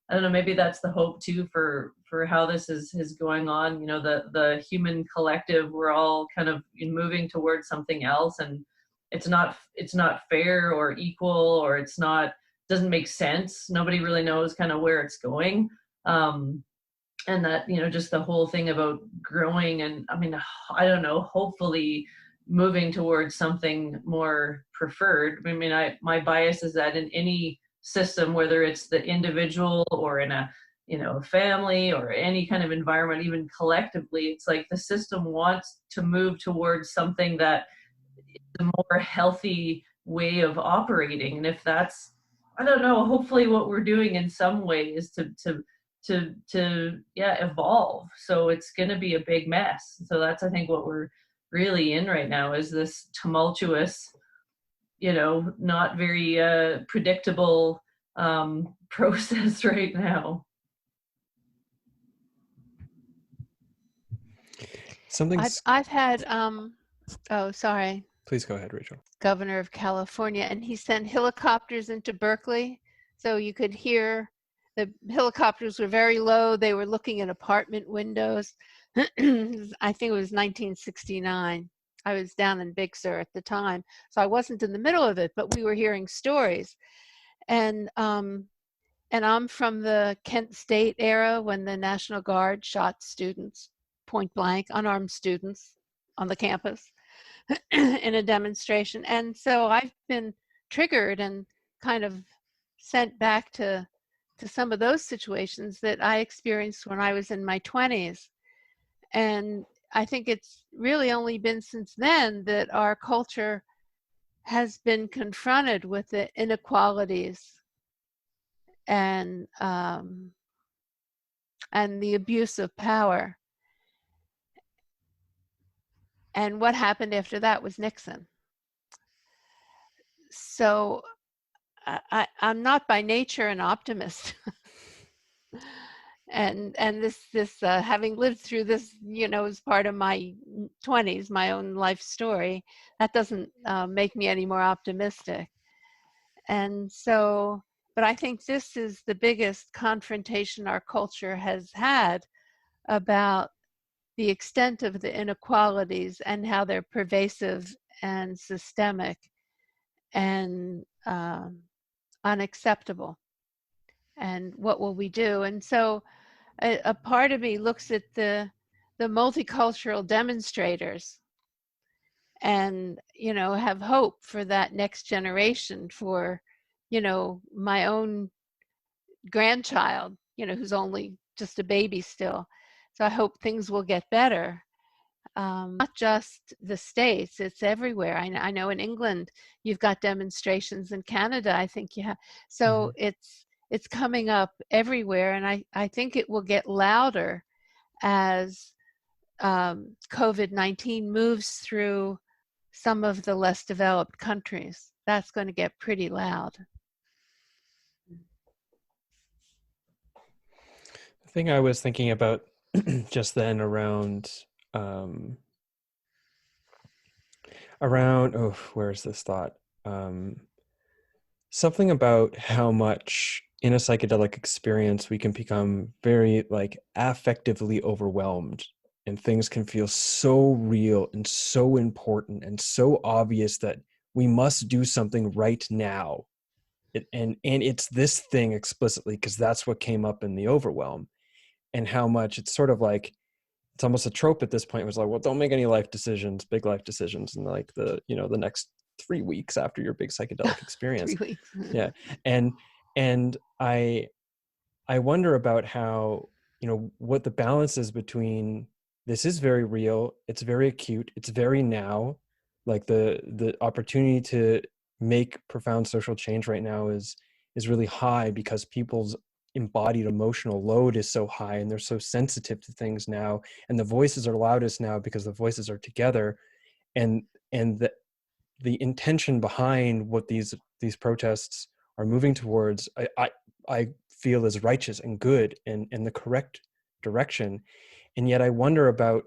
I don't know, maybe that's the hope too for how this is going on. The human collective, we're all kind of moving towards something else, and it's not fair or equal, or doesn't make sense. Nobody really knows kind of where it's going. And that, just the whole thing about growing, and I mean, I don't know, hopefully moving towards something more preferred. I mean, my bias is that in any system, whether it's the individual or in a, family or any kind of environment, even collectively, it's like the system wants to move towards something that is a more healthy way of operating. And if that's, I don't know, hopefully what we're doing in some way is to evolve. So it's going to be a big mess. So that's, I think, what we're really in right now, is this tumultuous, not very predictable process right now. I've had oh, sorry. Please go ahead, Rachel. Governor of California, and he sent helicopters into Berkeley, so you could hear. The helicopters were very low. They were looking at apartment windows. I think it was 1969. I was down in Big Sur at the time, so I wasn't in the middle of it, but we were hearing stories. And I'm from the Kent State era, when the National Guard shot students, point blank, unarmed students on the campus in a demonstration. And so I've been triggered and kind of sent back to some of those situations that I experienced when I was in my 20s. And I think it's really only been since then that our culture has been confronted with the inequalities and the abuse of power. And what happened after that was Nixon. So I'm not by nature an optimist. and this having lived through this, as part of my 20s, my own life story, that doesn't make me any more optimistic. And so, but I think this is the biggest confrontation our culture has had about the extent of the inequalities and how they're pervasive and systemic and unacceptable. And what will we do? And so a part of me looks at the multicultural demonstrators and, have hope for that next generation, for, my own grandchild, who's only just a baby still. So I hope things will get better. Not just the States, it's everywhere. I know in England, you've got demonstrations. In Canada, I think you have. So it's coming up everywhere. And I think it will get louder as COVID-19 moves through some of the less developed countries. That's going to get pretty loud. The thing I was thinking about just then around where's this thought? Something about how much in a psychedelic experience we can become very affectively overwhelmed, and things can feel so real and so important and so obvious that we must do something right now. And it's this thing explicitly because that's what came up in the overwhelm, and how much it's sort of like, it's almost a trope at this point. It was like, well, don't make any big life decisions in the next 3 weeks after your big psychedelic experience. 3 weeks. Yeah. And I wonder about how, what the balance is between, this is very real, it's very acute, it's very now, like the opportunity to make profound social change right now is really high because people's embodied emotional load is so high, and they're so sensitive to things now, and the voices are loudest now because the voices are together, and the intention behind what these protests are moving towards, I feel is righteous and good and the correct direction. And yet I wonder about,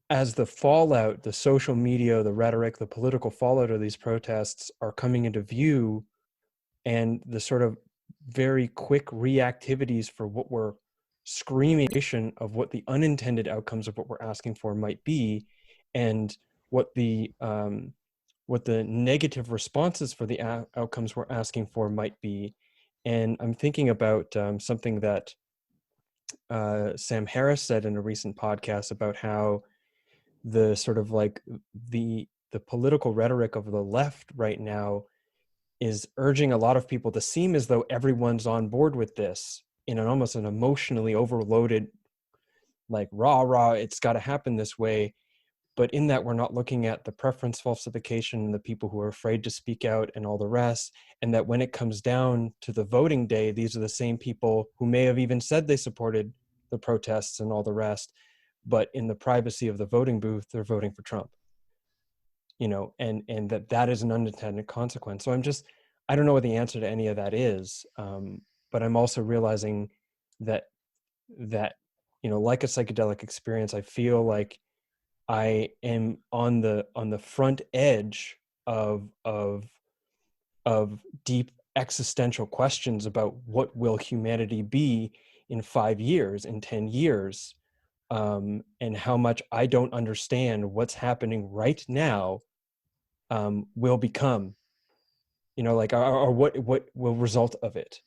as the fallout, the social media, the rhetoric, the political fallout of these protests are coming into view, and the sort of very quick reactivities for what we're screaming of what the unintended outcomes of what we're asking for might be, and what the negative responses for the outcomes we're asking for might be. And I'm thinking about something that Sam Harris said in a recent podcast about how the sort of the political rhetoric of the left right now is urging a lot of people to seem as though everyone's on board with this in almost an emotionally overloaded, rah, it's got to happen this way. But in that, we're not looking at the preference falsification and the people who are afraid to speak out and all the rest. And that when it comes down to the voting day, these are the same people who may have even said they supported the protests and all the rest, but in the privacy of the voting booth, they're voting for Trump. You know, and that is an unintended consequence. So I don't know what the answer to any of that is, but I'm also realizing that you know, like a psychedelic experience, I feel like I am on the front edge of deep existential questions about what will humanity be in 5 years, in 10 years, and how much I don't understand what's happening right now will become, you know, like, or what will result of it.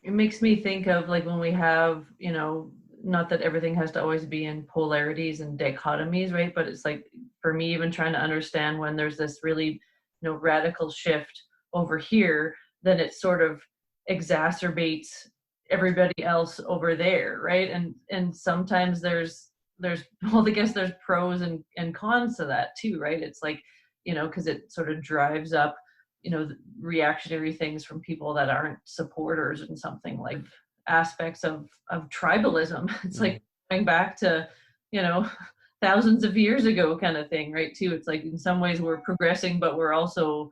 It makes me think of like when we have, you know, not that everything has to always be in polarities and dichotomies, right? But it's like, for me, even trying to understand when there's this really, you know, radical shift over here, then it sort of exacerbates everybody else over there, right? And sometimes there's well, I guess there's pros and cons to that too, right? It's like, you know, because it sort of drives up, you know, reactionary things from people that aren't supporters and something, like aspects of tribalism. It's like going back to, you know, thousands of years ago kind of thing, right? Too. It's like in some ways we're progressing, but we're also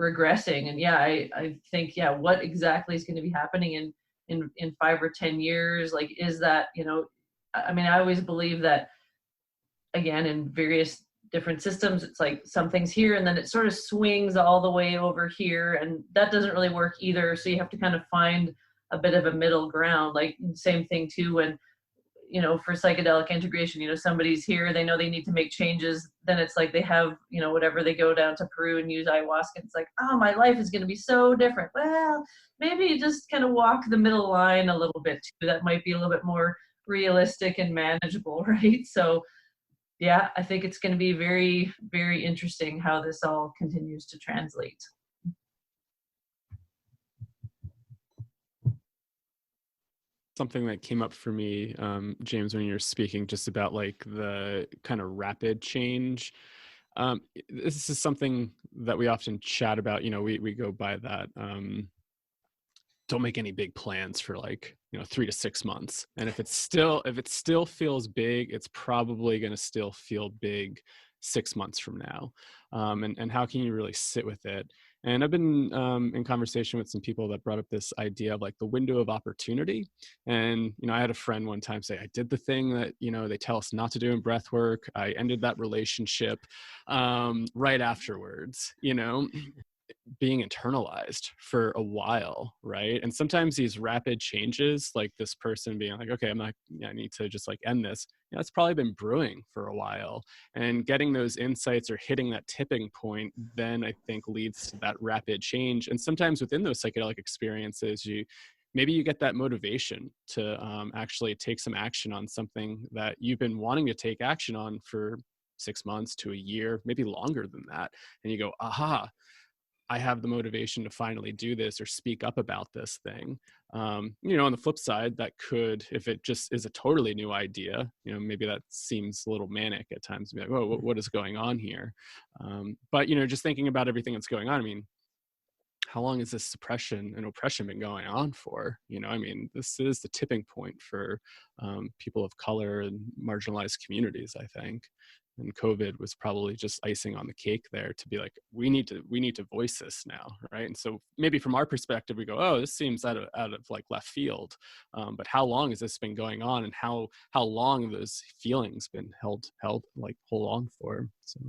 regressing. And yeah, I think, yeah, what exactly is going to be happening in 5 or 10 years? Like, is that, you know, I mean, I always believe that, again, in various different systems, it's like something's here and then it sort of swings all the way over here, and that doesn't really work either. So you have to kind of find a bit of a middle ground. Like, same thing too when, you know, for psychedelic integration, you know, somebody's here, they know they need to make changes, then it's like they have, you know, whatever, they go down to Peru and use ayahuasca, it's like, oh, my life is going to be so different. Well, maybe you just kind of walk the middle line a little bit too. That might be a little bit more realistic and manageable, right? So yeah, I think it's going to be very, very interesting how this all continues to translate. Something that came up for me, James, when you were speaking just about like the kind of rapid change. This is something that we often chat about. You know, we go by that. Don't make any big plans for like, you know, 3 to 6 months. And if it still feels big, it's probably going to still feel big 6 months from now. And how can you really sit with it? And I've been in conversation with some people that brought up this idea of like the window of opportunity. And, you know, I had a friend one time say, I did the thing that, you know, they tell us not to do in breath work. I ended that relationship right afterwards, you know, being internalized for a while, right? And sometimes these rapid changes, like this person being like, okay, I need to just like end this, you know, it's probably been brewing for a while. And getting those insights or hitting that tipping point, then I think leads to that rapid change. And sometimes within those psychedelic experiences, maybe you get that motivation to actually take some action on something that you've been wanting to take action on for 6 months to a year, maybe longer than that. And you go, aha, I have the motivation to finally do this or speak up about this thing. You know, on the flip side, that could, if it just is a totally new idea, you know, maybe that seems a little manic at times to be like, oh, what is going on here? But, you know, just thinking about everything that's going on, I mean, how long has this suppression and oppression been going on for? You know, I mean, this is the tipping point for people of color and marginalized communities, I think. And COVID was probably just icing on the cake there to be like, we need to voice this now, right? And so maybe from our perspective, we go, oh, this seems out of like left field. But how long has this been going on, and how long have those feelings been held like hold on for? So.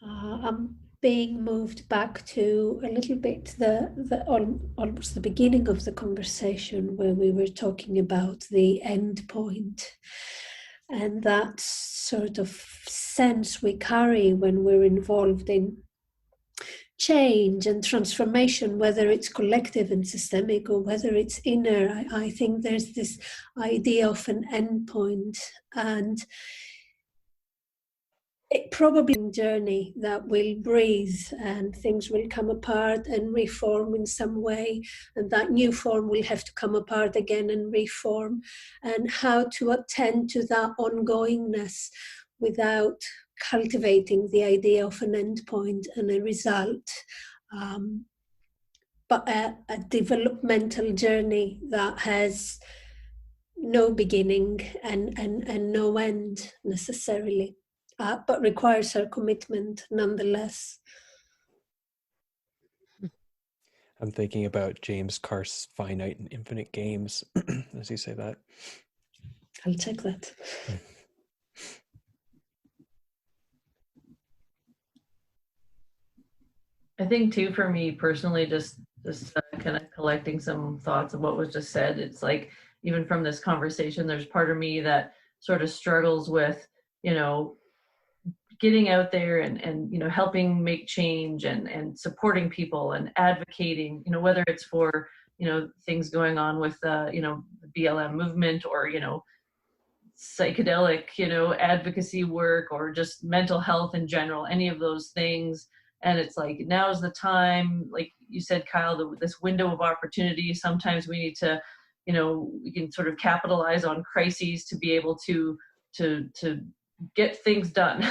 I'm being moved back to a little bit almost the beginning of the conversation where we were talking about the end point, and that sort of sense we carry when we're involved in change and transformation, whether it's collective and systemic or whether it's inner. I think there's this idea of an end point, and it probably a journey that will breathe and things will come apart and reform in some way, and that new form will have to come apart again and reform, and how to attend to that ongoingness without cultivating the idea of an endpoint and a result, but a developmental journey that has no beginning and no end necessarily, but requires our commitment nonetheless. I'm thinking about James Carse's finite and infinite games as you say that. I'll check that. I think too, for me personally, just kind of collecting some thoughts of what was just said. It's like, even from this conversation, there's part of me that sort of struggles with, you know, getting out there and you know, helping make change and supporting people and advocating, you know, whether it's for, you know, things going on with you know, the BLM movement, or, you know, psychedelic, you know, advocacy work, or just mental health in general, any of those things. And it's like, now's the time, like you said, Kyle, this window of opportunity. Sometimes we need to, you know, we can sort of capitalize on crises to be able to get things done.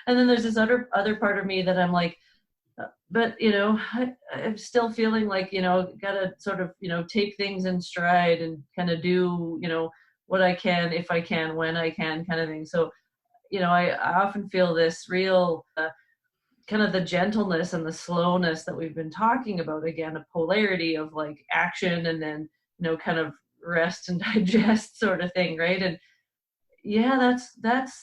And then there's this other part of me that I'm like, but you know, I'm still feeling like, you know, gotta sort of, you know, take things in stride and kind of do, you know, what I can, if I can, when I can, kind of thing. So, you know, I often feel this real kind of the gentleness and the slowness that we've been talking about, again, a polarity of like action and then, you know, kind of rest and digest sort of thing, right? And yeah, that's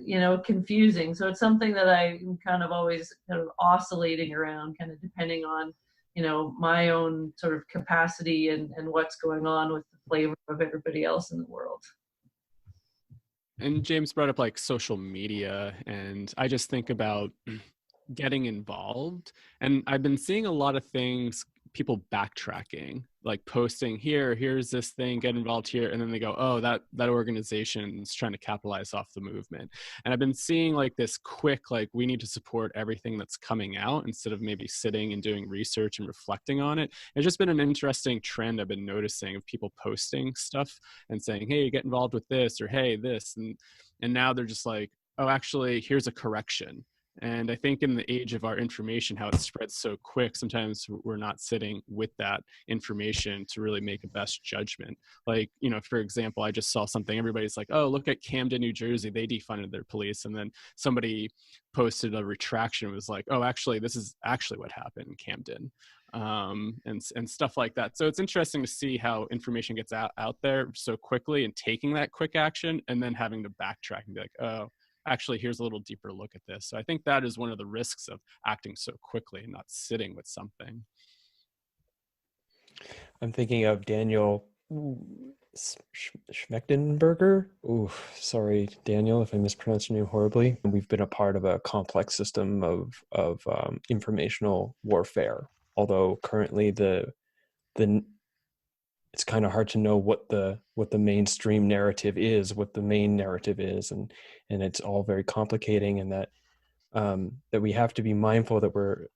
you know, confusing. So it's something that I'm kind of always kind of oscillating around, kind of depending on, you know, my own sort of capacity and what's going on with the flavor of everybody else in the world. And James brought up like social media, and I just think about getting involved. And I've been seeing a lot of things, people backtracking, like posting here's this thing, get involved here, and then they go, oh, that organization is trying to capitalize off the movement. And I've been seeing like this quick, like, we need to support everything that's coming out instead of maybe sitting and doing research and reflecting on it. It's just been an interesting trend I've been noticing of people posting stuff and saying, hey, get involved with this, or hey, this, and now they're just like, oh, actually, here's a correction. And I think in the age of our information, how it spreads so quick, sometimes we're not sitting with that information to really make a best judgment. Like, you know, for example, I just saw something, everybody's like, oh, look at Camden, New Jersey, they defunded their police. And then somebody posted a retraction. It was like, oh, actually, this is actually what happened in Camden. And stuff like that. So it's interesting to see how information gets out there so quickly, and taking that quick action and then having to backtrack and be like, oh, actually, here's a little deeper look at this. So I think that is one of the risks of acting so quickly and not sitting with something. I'm thinking of Daniel Schmechtenberger. Ooh, sorry, Daniel, if I mispronounced your name horribly. We've been a part of a complex system of informational warfare. Although currently the it's kind of hard to know what the mainstream narrative is, what the main narrative is, and it's all very complicating, and that that we have to be mindful that we're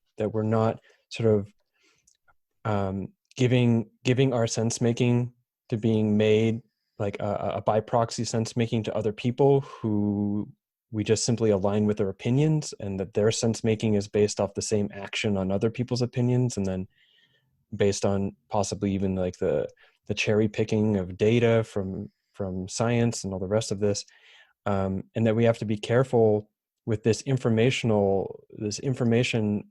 not sort of giving our sense making to being made like by proxy sense making to other people who we just simply align with their opinions, and that their sense making is based off the same action on other people's opinions, and then based on possibly even like the cherry picking of data from science and all the rest of this, and that we have to be careful with this information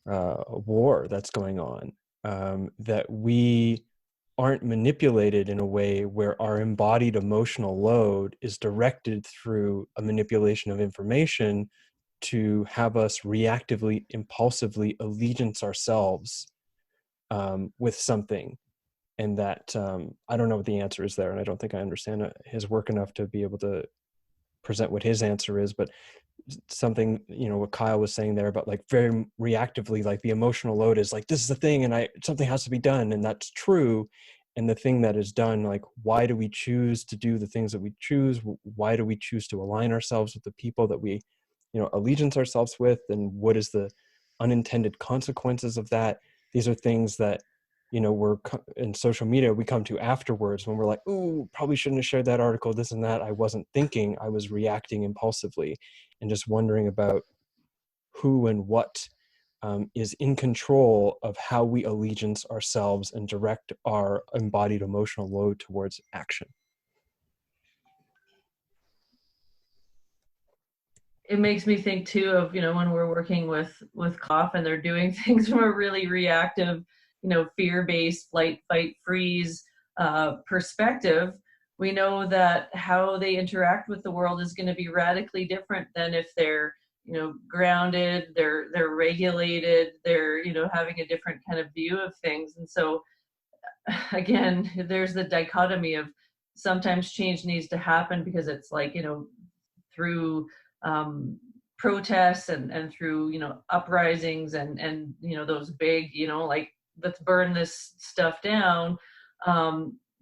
war that's going on, that we aren't manipulated in a way where our embodied emotional load is directed through a manipulation of information to have us reactively, impulsively allegiance ourselves with something. And that I don't know what the answer is there, and I don't think I understand his work enough to be able to present what his answer is, but something, you know, what Kyle was saying there about like very reactively, like the emotional load is like, this is the thing, and something has to be done, and that's true. and the thing that is done, like, why do we choose to do the things that we choose? Why do we choose to align ourselves with the people that we, allegiance ourselves with? And what is the unintended consequences of that? These are things that, we're in social media, we come to afterwards when we're like, ooh, probably shouldn't have shared that article, this and that. I wasn't thinking, I was reacting impulsively, and just wondering about who and what is in control of how we allegiance ourselves and direct our embodied emotional load towards action. It makes me think too of, when we're working with cough and they're doing things from a really reactive, fear-based flight, fight, freeze perspective. We know that how they interact with the world is going to be radically different than if they're, grounded, they're regulated, they're, having a different kind of view of things. And so again, there's the dichotomy of sometimes change needs to happen because it's like, through protests and through, uprisings and, those big, like, let's burn this stuff down.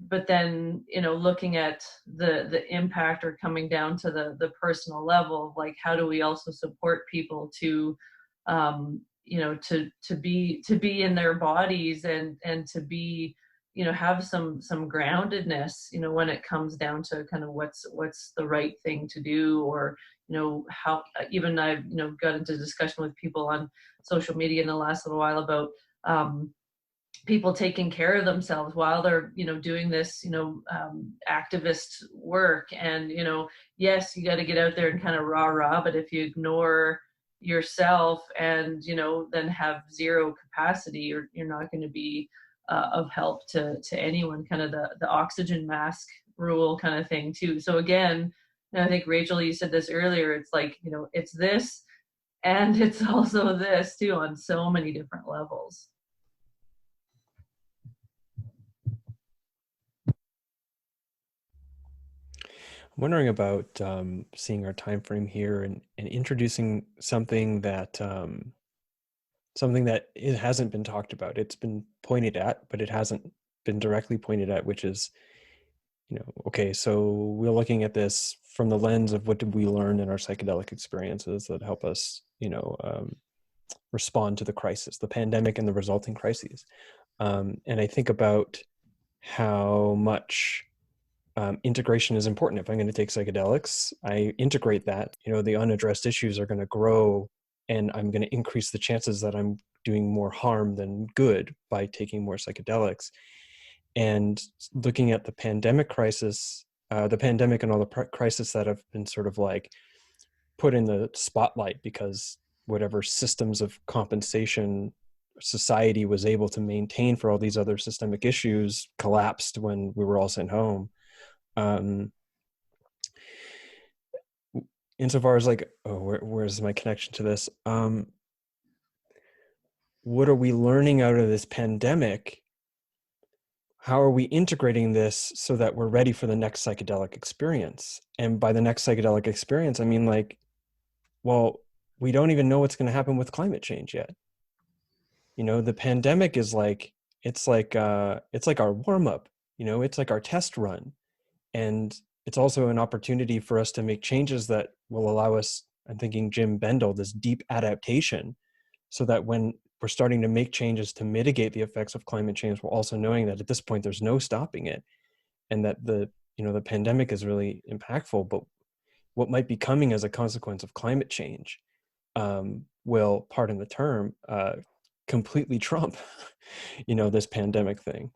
But then, looking at the impact or coming down to the personal level of, like, how do we also support people to, to be in their bodies and to be, have some groundedness, when it comes down to kind of what's the right thing to do, or, how even I've, got into discussion with people on social media in the last little while about, people taking care of themselves while they're, doing this, activist work. And, yes, you got to get out there and kind of rah, but if you ignore yourself and, then have zero capacity, or you're not going to be of help to anyone, kind of the oxygen mask rule kind of thing too. So again, and I think, Rachel, you said this earlier, it's like, it's this and it's also this too on so many different levels. I'm wondering about seeing our time frame here and introducing something that it hasn't been talked about. It's been pointed at, but it hasn't been directly pointed at, which is, okay, so we're looking at this from the lens of what did we learn in our psychedelic experiences that help us, respond to the crisis, the pandemic and the resulting crises. And I think about how much integration is important. If I'm going to take psychedelics, I integrate that, the unaddressed issues are going to grow, and I'm going to increase the chances that I'm doing more harm than good by taking more psychedelics. And looking at the pandemic crisis, the pandemic and all the crises that have been sort of like put in the spotlight because whatever systems of compensation society was able to maintain for all these other systemic issues collapsed when we were all sent home. Insofar as, like, where's my connection to this? What are we learning out of this pandemic? How are we integrating this so that we're ready for the next psychedelic experience? And by the next psychedelic experience, I mean, like, well, we don't even know what's going to happen with climate change yet. The pandemic is like, it's like our warm up, it's like our test run. And it's also an opportunity for us to make changes that will allow us, I'm thinking Jim Bendel, this deep adaptation, so that when we're starting to make changes to mitigate the effects of climate change, we're also knowing that at this point, there's no stopping it. And that the pandemic is really impactful, but what might be coming as a consequence of climate change will, pardon the term, completely trump, this pandemic thing.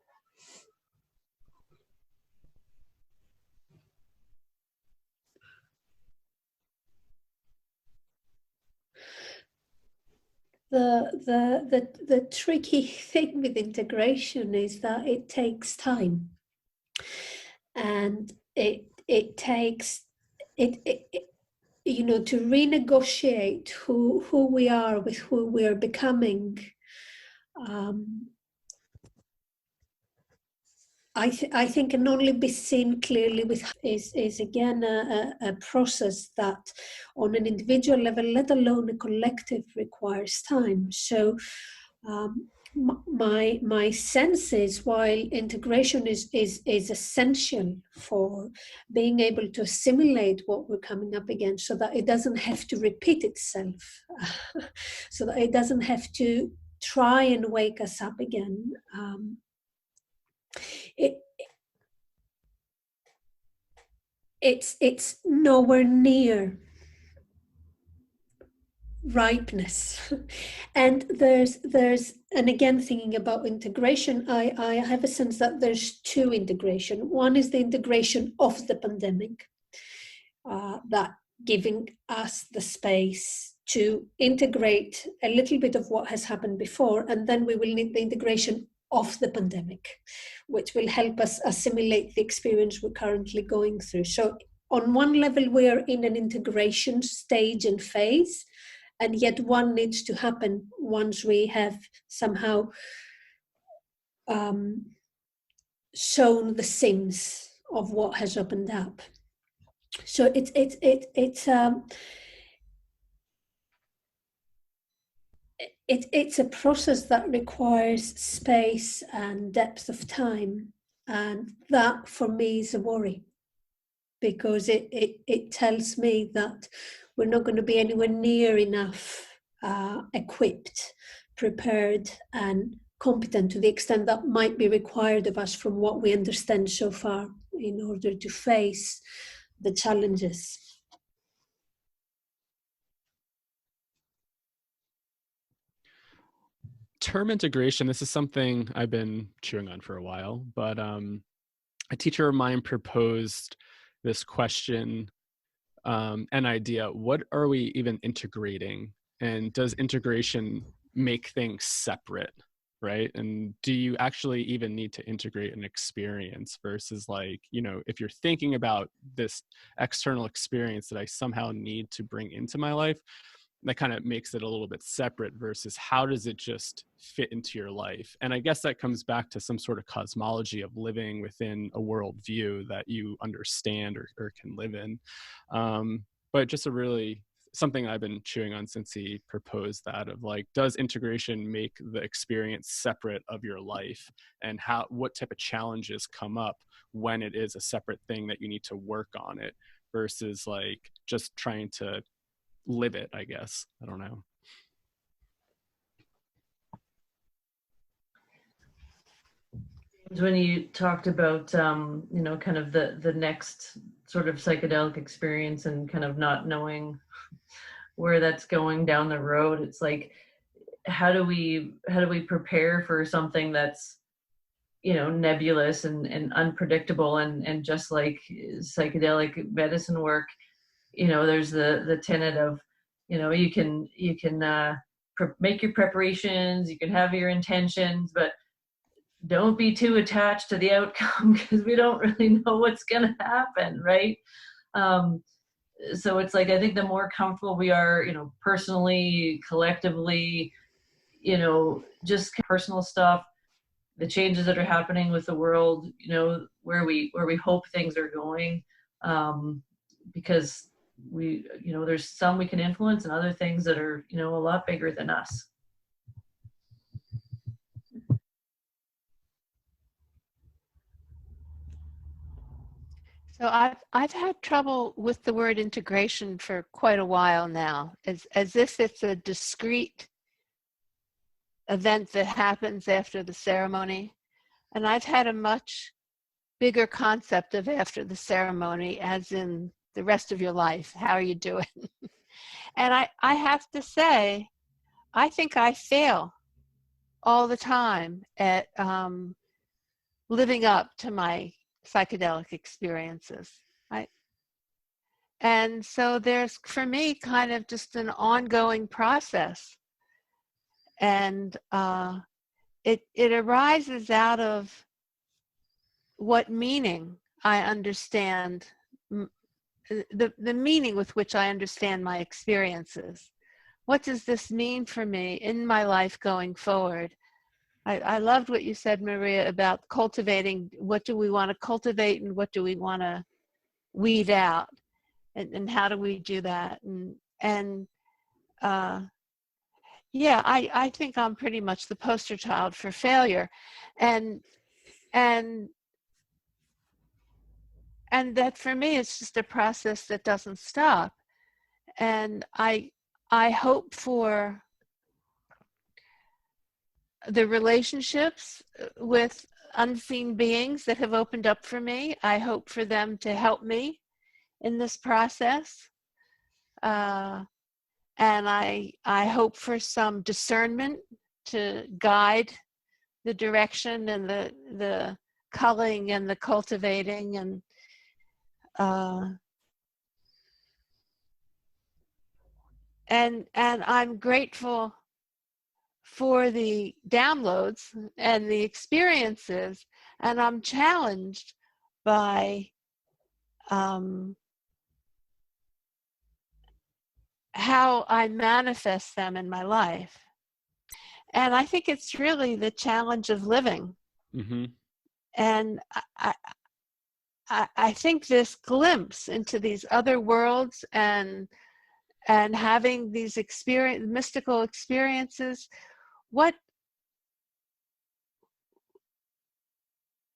The tricky thing with integration is that it takes time, and it takes to renegotiate who we are with who we are becoming. I think can only be seen clearly with is again a process that on an individual level, let alone a collective, requires time. So my sense is, while integration is essential for being able to assimilate what we're coming up against, so that it doesn't have to repeat itself, so that it doesn't have to try and wake us up again. It's nowhere near ripeness. And there's and again, thinking about integration, I have a sense that there's two integration. One is the integration of the pandemic, that giving us the space to integrate a little bit of what has happened before, and then we will need the integration of the pandemic, which will help us assimilate the experience we're currently going through. So on one level, we are in an integration stage and phase, and yet one needs to happen once we have somehow shown the seams of what has opened up. So it's a process that requires space and depth of time, and that for me is a worry, because it tells me that we're not going to be anywhere near enough equipped, prepared, and competent to the extent that might be required of us from what we understand so far in order to face the challenges. Term integration, this is something I've been chewing on for a while, but a teacher of mine proposed this question, an idea: what are we even integrating? And does integration make things separate, right? And do you actually even need to integrate an experience versus, like, you know, if you're thinking about this external experience that I somehow need to bring into my life, that kind of makes it a little bit separate versus how does it just fit into your life? And I guess that comes back to some sort of cosmology of living within a worldview that you understand or can live in. But just a really something I've been chewing on since he proposed that, of like, does integration make the experience separate of your life, and what type of challenges come up when it is a separate thing that you need to work on it versus like just trying to live it, I guess. I don't know. When you talked about, you know, kind of the next sort of psychedelic experience and kind of not knowing where that's going down the road, it's like, how do we prepare for something that's, you know, nebulous and unpredictable, and just like psychedelic medicine work, you know, there's the tenet of, you know, you can make your preparations, you can have your intentions, but don't be too attached to the outcome, because we don't really know what's going to happen, right? So it's like, I think the more comfortable we are, you know, personally, collectively, you know, just personal stuff, the changes that are happening with the world, you know, where we hope things are going, because we, you know, there's some we can influence and other things that are, you know, a lot bigger than us. So I've had trouble with the word integration for quite a while now, as if it's a discrete event that happens after the ceremony. And I've had a much bigger concept of after the ceremony, as in the rest of your life. How are you doing? And I have to say, I think I fail all the time at living up to my psychedelic experiences. And so there's, for me, kind of just an ongoing process. And it arises out of what meaning I understand, the meaning with which I understand my experiences. What does this mean for me in my life going forward? I loved what you said, Maria, about cultivating. What do we want to cultivate and what do we want to weed out? And how do we do that? And yeah, I think I'm pretty much the poster child for failure, and and and that for me it's just a process that doesn't stop. And I hope for the relationships with unseen beings that have opened up for me. I hope for them to help me in this process. And I hope for some discernment to guide the direction and the culling and the cultivating, and I'm grateful for the downloads and the experiences, and I'm challenged by how I manifest them in my life. And I think it's really the challenge of living. Mm-hmm. And I think this glimpse into these other worlds and having these mystical experiences,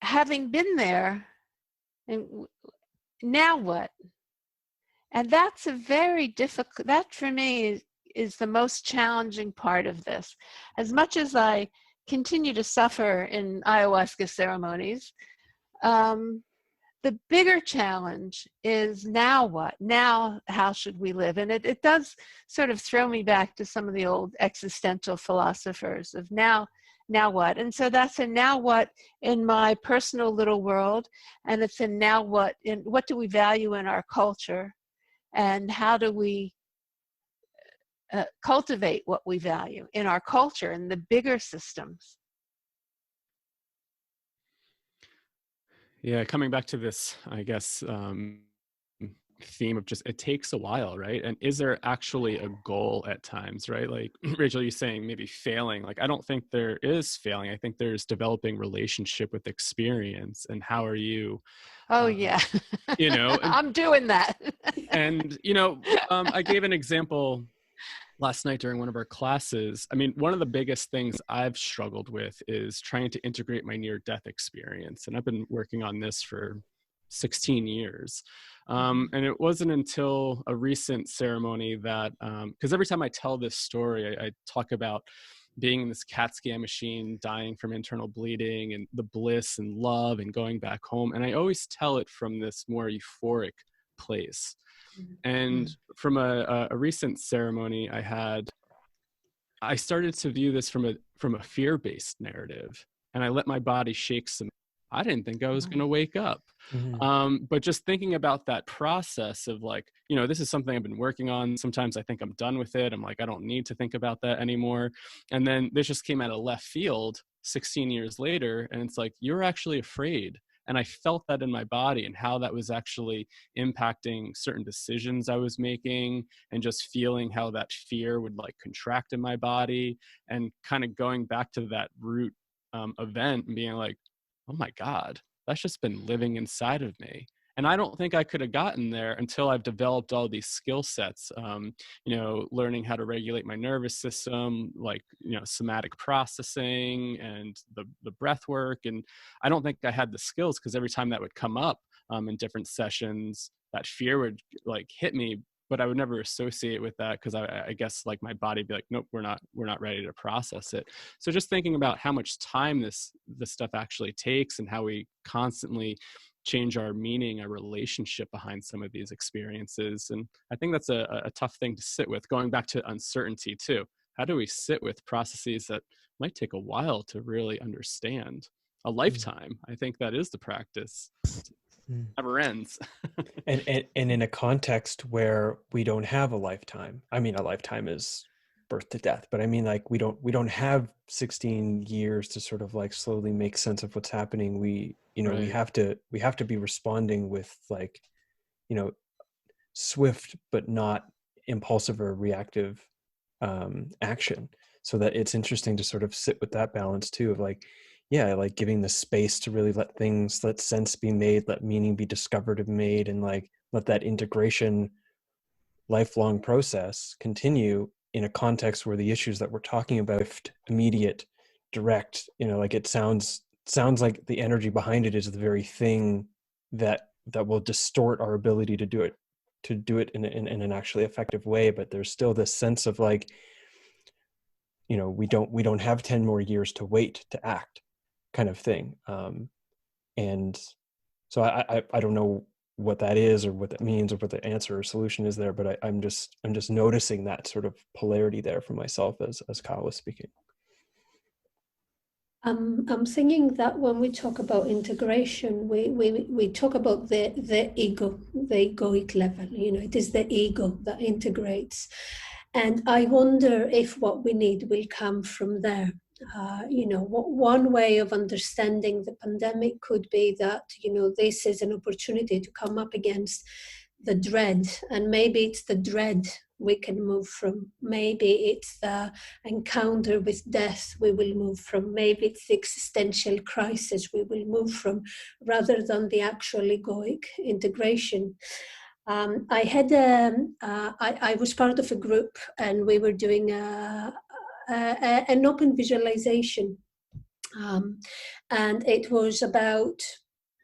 having been there, and now what? And that's a very difficult, that for me is the most challenging part of this. As much as I continue to suffer in ayahuasca ceremonies, the bigger challenge is now what? Now, how should we live? And it does sort of throw me back to some of the old existential philosophers of now what? And so that's a now what in my personal little world, and it's a now what in what do we value in our culture, and how do we cultivate what we value in our culture and the bigger systems. Yeah, coming back to this, I guess, theme of just it takes a while, right? And is there actually a goal at times, right? Like Rachel, you saying maybe failing. Like I don't think there is failing. I think there's developing relationship with experience, and how are you? Oh yeah, you know, I'm doing that. And you know, I gave an example last night during one of our classes. I mean, one of the biggest things I've struggled with is trying to integrate my near-death experience. And I've been working on this for 16 years. And it wasn't until a recent ceremony that, because every time I tell this story, I talk about being in this CAT scan machine, dying from internal bleeding and the bliss and love and going back home. And I always tell it from this more euphoric place. And from a recent ceremony I had, I started to view this from a fear-based narrative, and I let my body shake some. I didn't think I was going to wake up. But just thinking about that process of like, you know, this is something I've been working on. Sometimes I think I'm done with it. I'm like, I don't need to think about that anymore. And then this just came out of left field 16 years later. And it's like, you're actually afraid. And I felt that in my body and how that was actually impacting certain decisions I was making, and just feeling how that fear would like contract in my body, and kind of going back to that root event and being like, oh my God, that's just been living inside of me. And I don't think I could have gotten there until I've developed all these skill sets, you know, learning how to regulate my nervous system, like, you know, somatic processing and the breath work. And I don't think I had the skills, because every time that would come up in different sessions, that fear would like hit me, but I would never associate with that, because I guess like my body would be like, nope, we're not ready to process it. So just thinking about how much time this stuff actually takes, and how we constantly change our meaning, our relationship behind some of these experiences. And I think that's a tough thing to sit with, going back to uncertainty too. How do we sit with processes that might take a while to really understand? A lifetime. I think that is the practice. Never ends. and in a context where we don't have a lifetime. I mean, a lifetime is birth to death, but I mean, like, we don't have 16 years to sort of like slowly make sense of what's happening. We, you know, Right. we have to be responding with like, you know, swift but not impulsive or reactive action. So that it's interesting to sort of sit with that balance too, of like, yeah, like giving the space to really let sense be made, let meaning be discovered and made, and like let that integration lifelong process continue, in a context where the issues that we're talking about, immediate, direct, like it sounds like the energy behind it is the very thing that will distort our ability to do it in an actually effective way. But there's still this sense of like, we don't have 10 more years to wait to act, kind of thing. And so I don't know what that is or what that means or what the answer or solution is there, but I'm just noticing that sort of polarity there for myself as Kyle was speaking. I'm thinking that when we talk about integration, we talk about the ego, the egoic level. It is the ego that integrates, and I wonder if what we need will come from there. One way of understanding the pandemic could be that this is an opportunity to come up against the dread, and maybe it's the dread we can move from. Maybe it's the encounter with death we will move from. Maybe it's the existential crisis we will move from, rather than the actual egoic integration. I was part of a group, and we were doing an open visualization, and it was about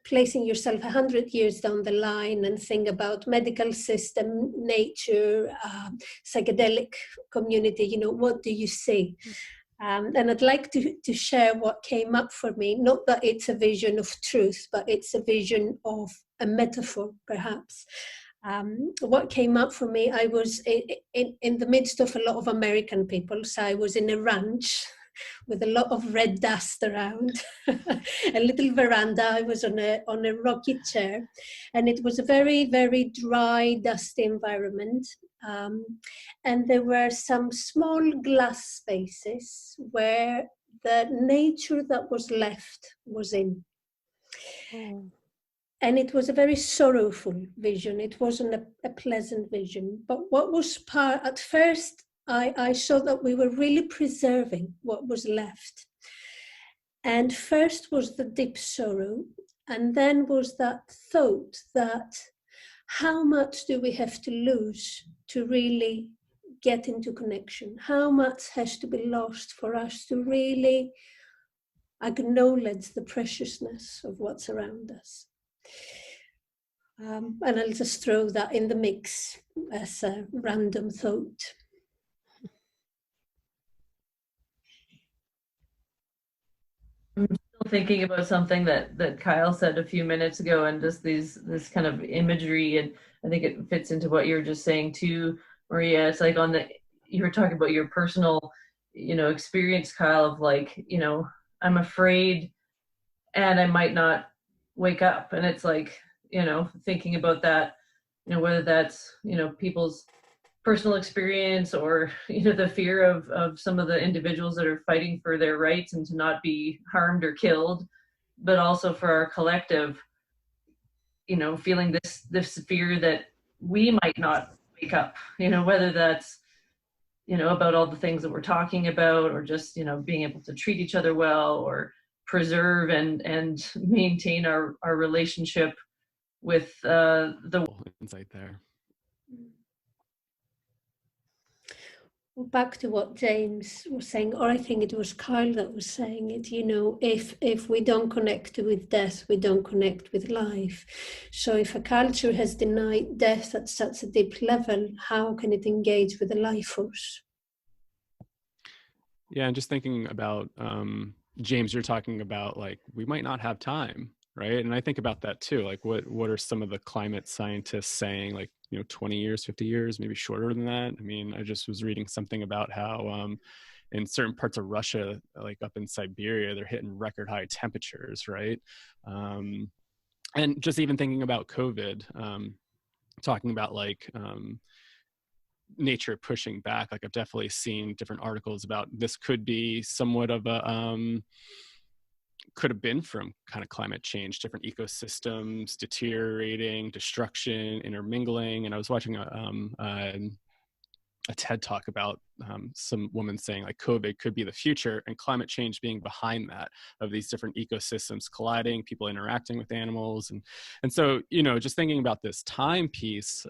placing yourself 100 years down the line and think about medical system, nature, psychedelic community. What do you see? And I'd like to share what came up for me. Not that it's a vision of truth, but it's a vision of a metaphor, perhaps. What came up for me, I was in the midst of a lot of American people. So I was in a ranch with a lot of red dust around, a little veranda. I was on a rocky chair, and it was a very, very dry, dusty environment. And there were some small glass spaces where the nature that was left was in. Oh. And it was a very sorrowful vision. It wasn't a pleasant vision. But what was at first, I saw that we were really preserving what was left. And first was the deep sorrow, and then was that thought that how much do we have to lose to really get into connection? How much has to be lost for us to really acknowledge the preciousness of what's around us? And I'll just throw that in the mix as a random thought. I'm still thinking about something that Kyle said a few minutes ago, and just this kind of imagery, and I think it fits into what you were just saying too, Maria. It's like you were talking about your personal, experience, Kyle, of like, I'm afraid and I might not wake up. And it's like, thinking about that, whether that's, people's personal experience or, the fear of some of the individuals that are fighting for their rights and to not be harmed or killed, but also for our collective, feeling this fear that we might not wake up, whether that's, about all the things that we're talking about, or just, being able to treat each other well, or preserve and maintain our relationship with the insight there. Back to what James was saying, or I think it was Kyle that was saying it, if we don't connect with death, we don't connect with life. So if a culture has denied death at such a deep level, how can it engage with the life force? Yeah, and just thinking about, James, you're talking about like, we might not have time, right? And I think about that too. Like what are some of the climate scientists saying, like, 20 years, 50 years, maybe shorter than that? I mean, I just was reading something about how in certain parts of Russia, like up in Siberia, they're hitting record high temperatures, right? And just even thinking about COVID, talking about like nature pushing back, like I've definitely seen different articles about this could be somewhat of a could have been from kind of climate change, different ecosystems deteriorating, destruction, intermingling. And I was watching a TED talk about some woman saying like COVID could be the future, and climate change being behind that, of these different ecosystems colliding, people interacting with animals. And so, just thinking about this time piece,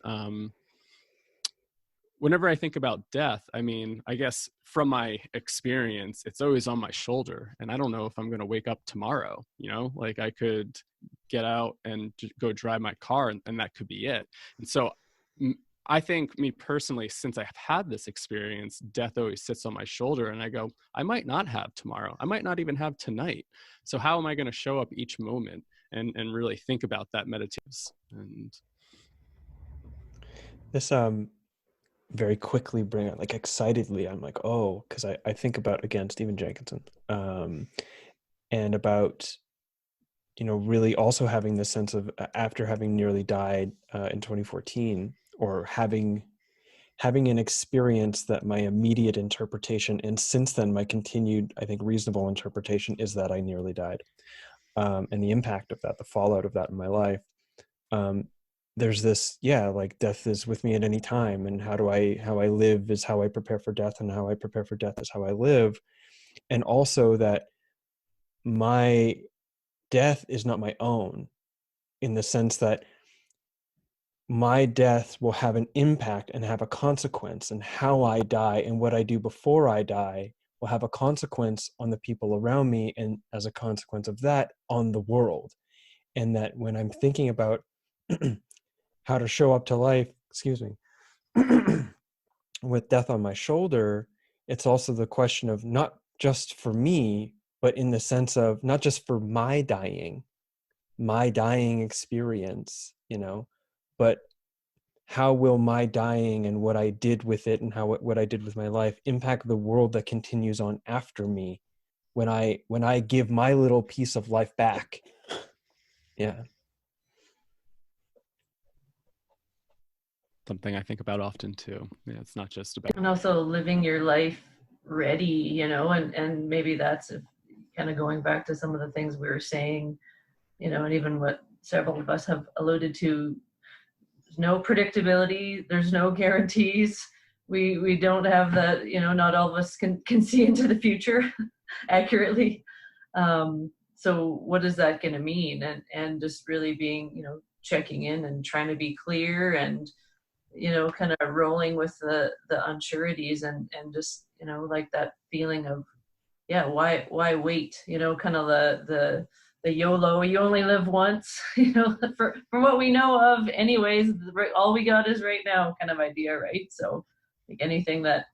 whenever I think about death, I mean, I guess from my experience, it's always on my shoulder. And I don't know if I'm going to wake up tomorrow, you know, like I could get out and go drive my car and that could be it. And so I think, me personally, since I've had this experience, death always sits on my shoulder and I go, I might not have tomorrow. I might not even have tonight. So how am I going to show up each moment and really think about that meditations? And this very quickly bring it, like, excitedly, I'm like, oh, because I think about, again, Stephen Jenkinson, and about, you know, really also having this sense of, after having nearly died in 2014, or having an experience that my immediate interpretation, and since then my continued, I think, reasonable interpretation, is that I nearly died, and the impact of that, the fallout of that in my life. There's this, like, death is with me at any time, and how I live is how I prepare for death, and how I prepare for death is how I live. And also that my death is not my own, in the sense that my death will have an impact and have a consequence, and how I die and what I do before I die will have a consequence on the people around me, and as a consequence of that, on the world. And that when I'm thinking about how to show up to life, excuse me, with death on my shoulder, it's also the question of, not just for me, but in the sense of not just for my dying experience, you know, but how will my dying and what I did with it, and what I did with my life, impact the world that continues on after me, when I give my little piece of life back. Yeah. something I think about often too. Yeah, it's not just about. And also living your life ready, you know, and maybe that's kind of going back to some of the things we were saying, you know, and even what several of us have alluded to. There's no predictability, there's no guarantees. We don't have the, you know, not all of us can see into the future accurately. So what is that going to mean? And just really being, you know, checking in and trying to be clear, and, you know, kind of rolling with the unsureties, and just, you know, like that feeling of, yeah, why wait, you know, kind of the YOLO, you only live once, you know, for what we know of anyways, all we got is right now kind of idea, right? So like anything that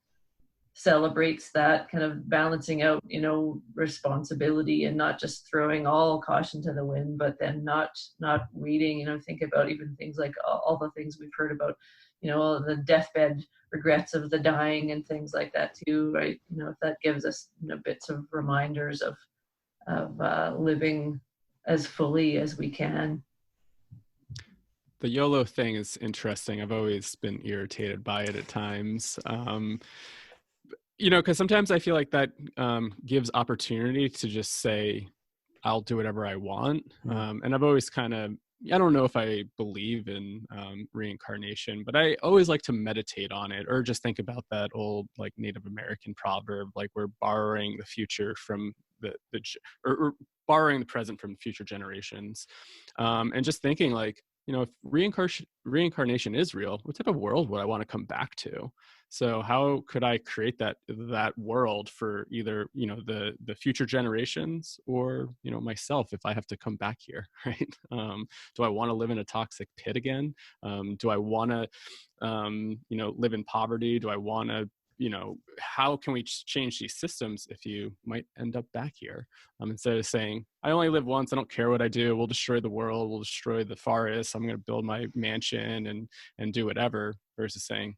celebrates that, kind of balancing out, you know, responsibility, and not just throwing all caution to the wind, but then not waiting, you know, think about even things like all the things we've heard about, you know, the deathbed regrets of the dying and things like that too, right? You know, if that gives us, you know, bits of reminders of living as fully as we can. The YOLO thing is interesting. I've always been irritated by it at times. You know, because sometimes I feel like that gives opportunity to just say, I'll do whatever I want. And I've always kind of, I don't know if I believe in reincarnation, but I always like to meditate on it, or just think about that old, like, Native American proverb, like, we're borrowing the future from or borrowing the present from future generations. And just thinking, like, you know, if reincarnation is real, what type of world would I want to come back to? So how could I create that world for either, you know, the future generations, or, you know, myself, if I have to come back here, right? Do I want to live in a toxic pit again? Do I want to, you know, live in poverty? Do I want to, you know, how can we change these systems if you might end up back here? Instead of saying, I only live once, I don't care what I do, we'll destroy the world, we'll destroy the forest, I'm going to build my mansion and do whatever, versus saying,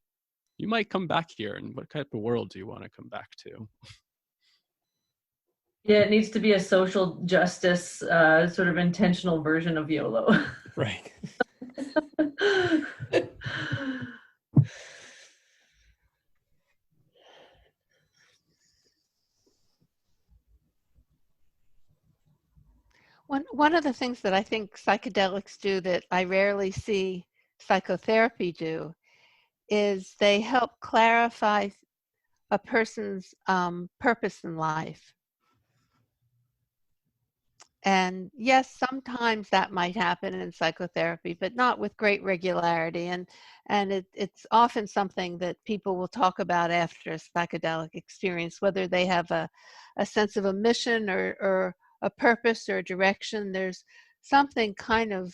you might come back here, and what type of world do you want to come back to? Yeah, it needs to be a social justice sort of intentional version of YOLO. Right. One of the things that I think psychedelics do that I rarely see psychotherapy do is they help clarify a person's purpose in life. And yes, sometimes that might happen in psychotherapy, but not with great regularity. And it's often something that people will talk about after a psychedelic experience, whether they have a sense of a mission or a purpose or a direction. There's something kind of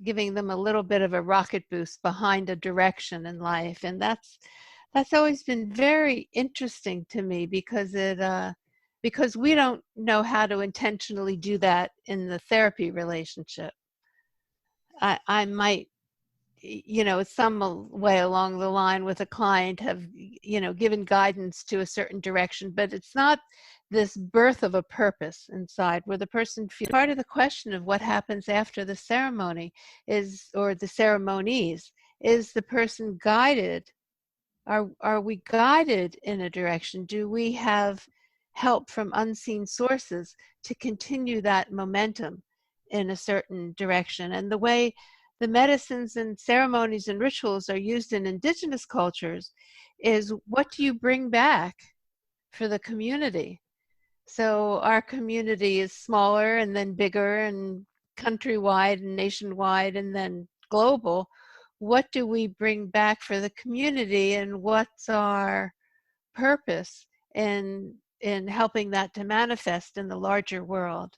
giving them a little bit of a rocket boost behind a direction in life. And that's always been very interesting to me, because we don't know how to intentionally do that in the therapy relationship. I might, some way along the line with a client have, given guidance to a certain direction, but it's not this birth of a purpose inside where the person feels. Part of the question of what happens after the ceremony or the ceremonies, is the person guided? Are we guided in a direction? Do we have help from unseen sources to continue that momentum in a certain direction? And the way the medicines and ceremonies and rituals are used in indigenous cultures is, what do you bring back for the community? So our community is smaller and then bigger and countrywide and nationwide and then global. What do we bring back for the community, and what's our purpose in helping that to manifest in the larger world?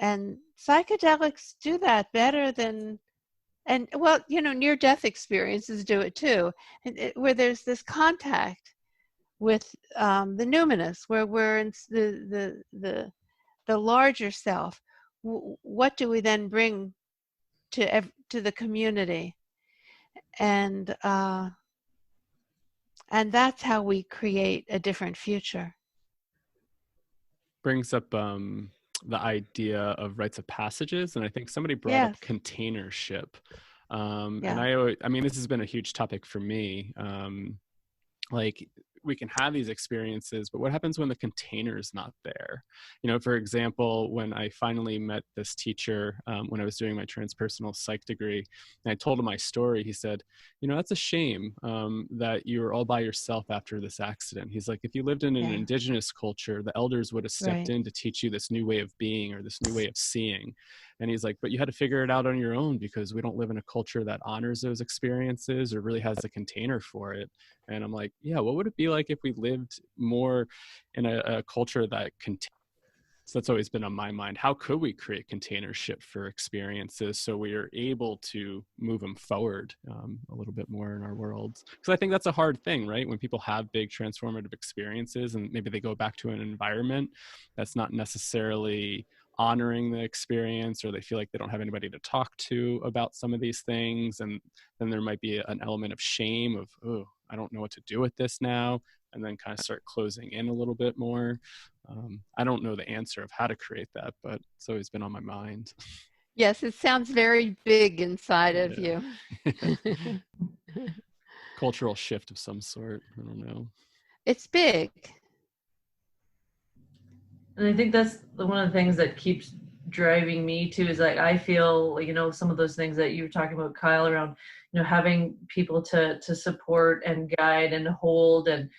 And psychedelics do that better than, and well, near-death experiences do it too, where there's this contact with the numinous, where we're in the larger self. What do we then bring to the community? And that's how we create a different future. Brings up the idea of rites of passages, and I think somebody brought up containership. And I mean, this has been a huge topic for me. Like, we can have these experiences, but what happens when the container is not there? For example, when I finally met this teacher, when I was doing my transpersonal psych degree, and I told him my story, he said, that's a shame that you were all by yourself after this accident. He's like, if you lived in an indigenous culture, the elders would have stepped in to teach you this new way of being or this new way of seeing. And he's like, but you had to figure it out on your own, because we don't live in a culture that honors those experiences or really has a container for it. And I'm like, yeah, what would it be like if we lived more in a culture that contains? So that's always been on my mind. How could we create containership for experiences so we are able to move them forward a little bit more in our worlds? Because I think that's a hard thing, right? When people have big transformative experiences and maybe they go back to an environment that's not necessarily honoring the experience, or they feel like they don't have anybody to talk to about some of these things, and then there might be an element of shame of, oh, I don't know what to do with this now, and then kind of start closing in a little bit more. I don't know the answer of how to create that, but it's always been on my mind. Yes, it sounds very big inside of you. Cultural shift of some sort. I don't know. It's big. And I think that's one of the things that keeps driving me too, is like, I feel, some of those things that you were talking about, Kyle, around, having people to support and guide and hold, and,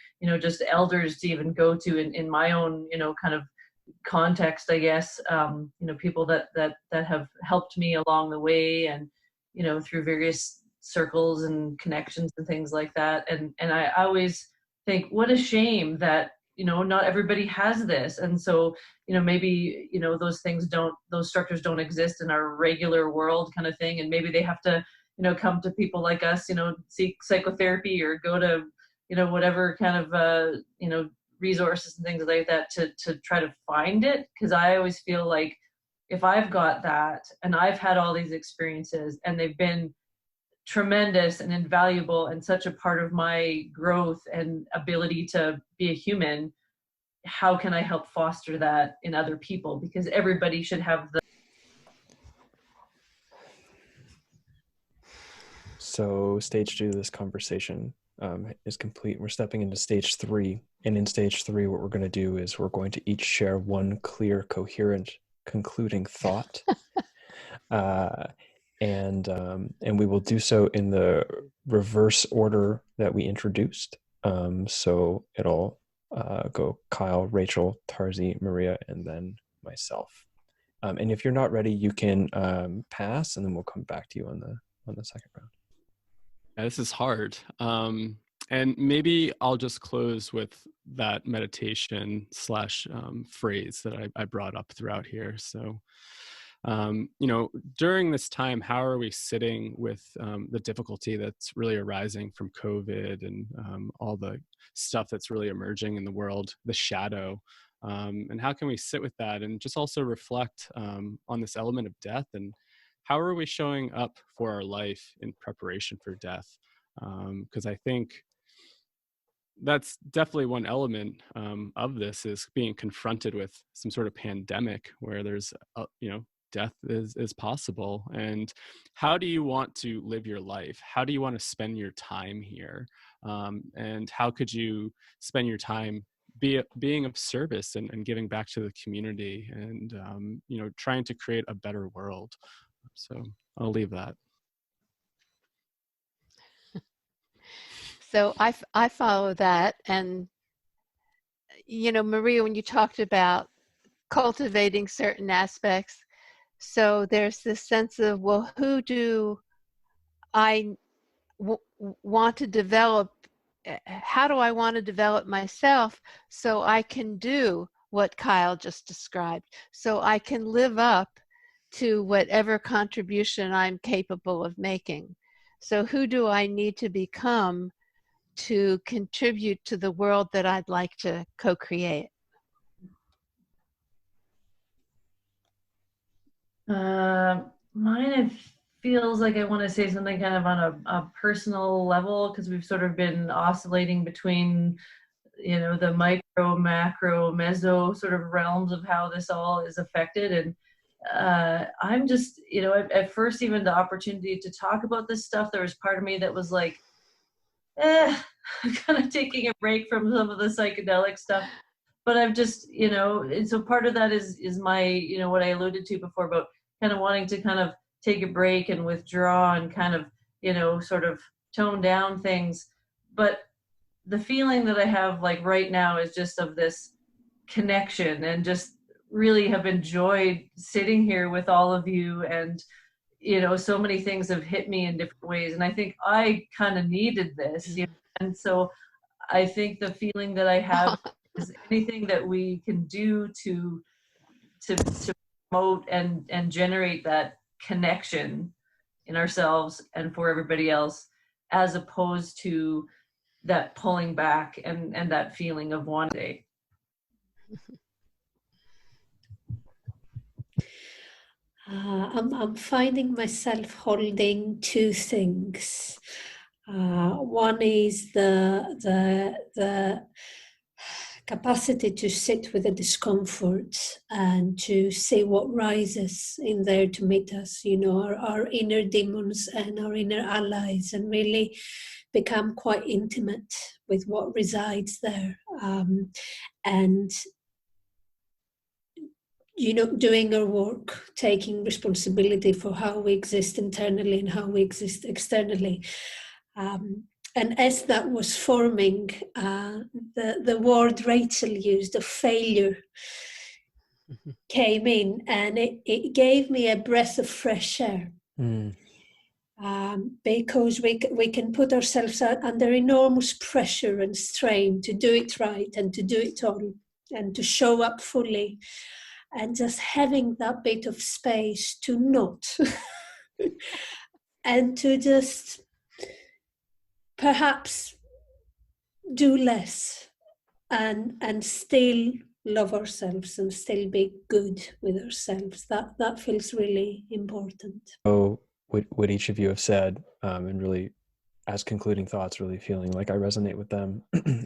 just elders to even go to in my own, kind of context, I guess, people that have helped me along the way, and, through various circles and connections and things like that. And I always think, what a shame that, not everybody has this. And so, maybe, those structures don't exist in our regular world, kind of thing. And maybe they have to, come to people like us, seek psychotherapy or go to, whatever kind of, resources and things like that to try to find it. Because I always feel like, if I've got that and I've had all these experiences and they've been tremendous and invaluable and such a part of my growth and ability to be a human, how can I help foster that in other people? Because everybody should have the. So stage 2 of this conversation is complete. We're stepping into stage 3. And in stage 3, what we're going to do is we're going to each share one clear, coherent, concluding thought. And we will do so in the reverse order that we introduced. So it'll go Kyle, Rachel, Tarzie, Maria, and then myself. And if you're not ready, you can pass, and then we'll come back to you on the second round. Yeah, this is hard. And maybe I'll just close with that meditation slash phrase that I brought up throughout here. So, during this time, how are we sitting with the difficulty that's really arising from COVID and all the stuff that's really emerging in the world, the shadow? And how can we sit with that and just also reflect on this element of death, and how are we showing up for our life in preparation for death? Because I think that's definitely one element of this, is being confronted with some sort of pandemic where there's, death is possible. And how do you want to live your life? How do you want to spend your time here? And how could you spend your time being of service and giving back to the community and, trying to create a better world? So I'll leave that. So I follow that. And, Maria, when you talked about cultivating certain aspects, so there's this sense of, well, who do I want to develop? How do I want to develop myself so I can do what Kyle just described, so I can live up to whatever contribution I'm capable of making? So who do I need to become to contribute to the world that I'd like to co-create? Mine, it feels like I want to say something kind of on a personal level, because we've sort of been oscillating between, the micro, macro, meso sort of realms of how this all is affected. And I'm just, at first, even the opportunity to talk about this stuff, there was part of me that was like, kind of taking a break from some of the psychedelic stuff. But I've just, and so part of that is my, what I alluded to before about kind of wanting to kind of take a break and withdraw and kind of, sort of tone down things. But the feeling that I have like right now is just of this connection, and just really have enjoyed sitting here with all of you. And, so many things have hit me in different ways. And I think I kind of needed this, and so I think the feeling that I have is anything that we can do to promote and generate that connection in ourselves and for everybody else, as opposed to that pulling back and that feeling of one day. I'm finding myself holding two things. One is the capacity to sit with the discomfort and to see what rises in there to meet us, our inner demons and our inner allies, and really become quite intimate with what resides there. And doing our work, taking responsibility for how we exist internally and how we exist externally. And as that was forming, the word Rachel used of failure came in, and it gave me a breath of fresh air. Because we can put ourselves under enormous pressure and strain to do it right and to do it all and to show up fully. And just having that bit of space to not and to just perhaps do less and still love ourselves and still be good with ourselves. That feels really important. So what each of you have said, and really as concluding thoughts, really feeling like I resonate with them.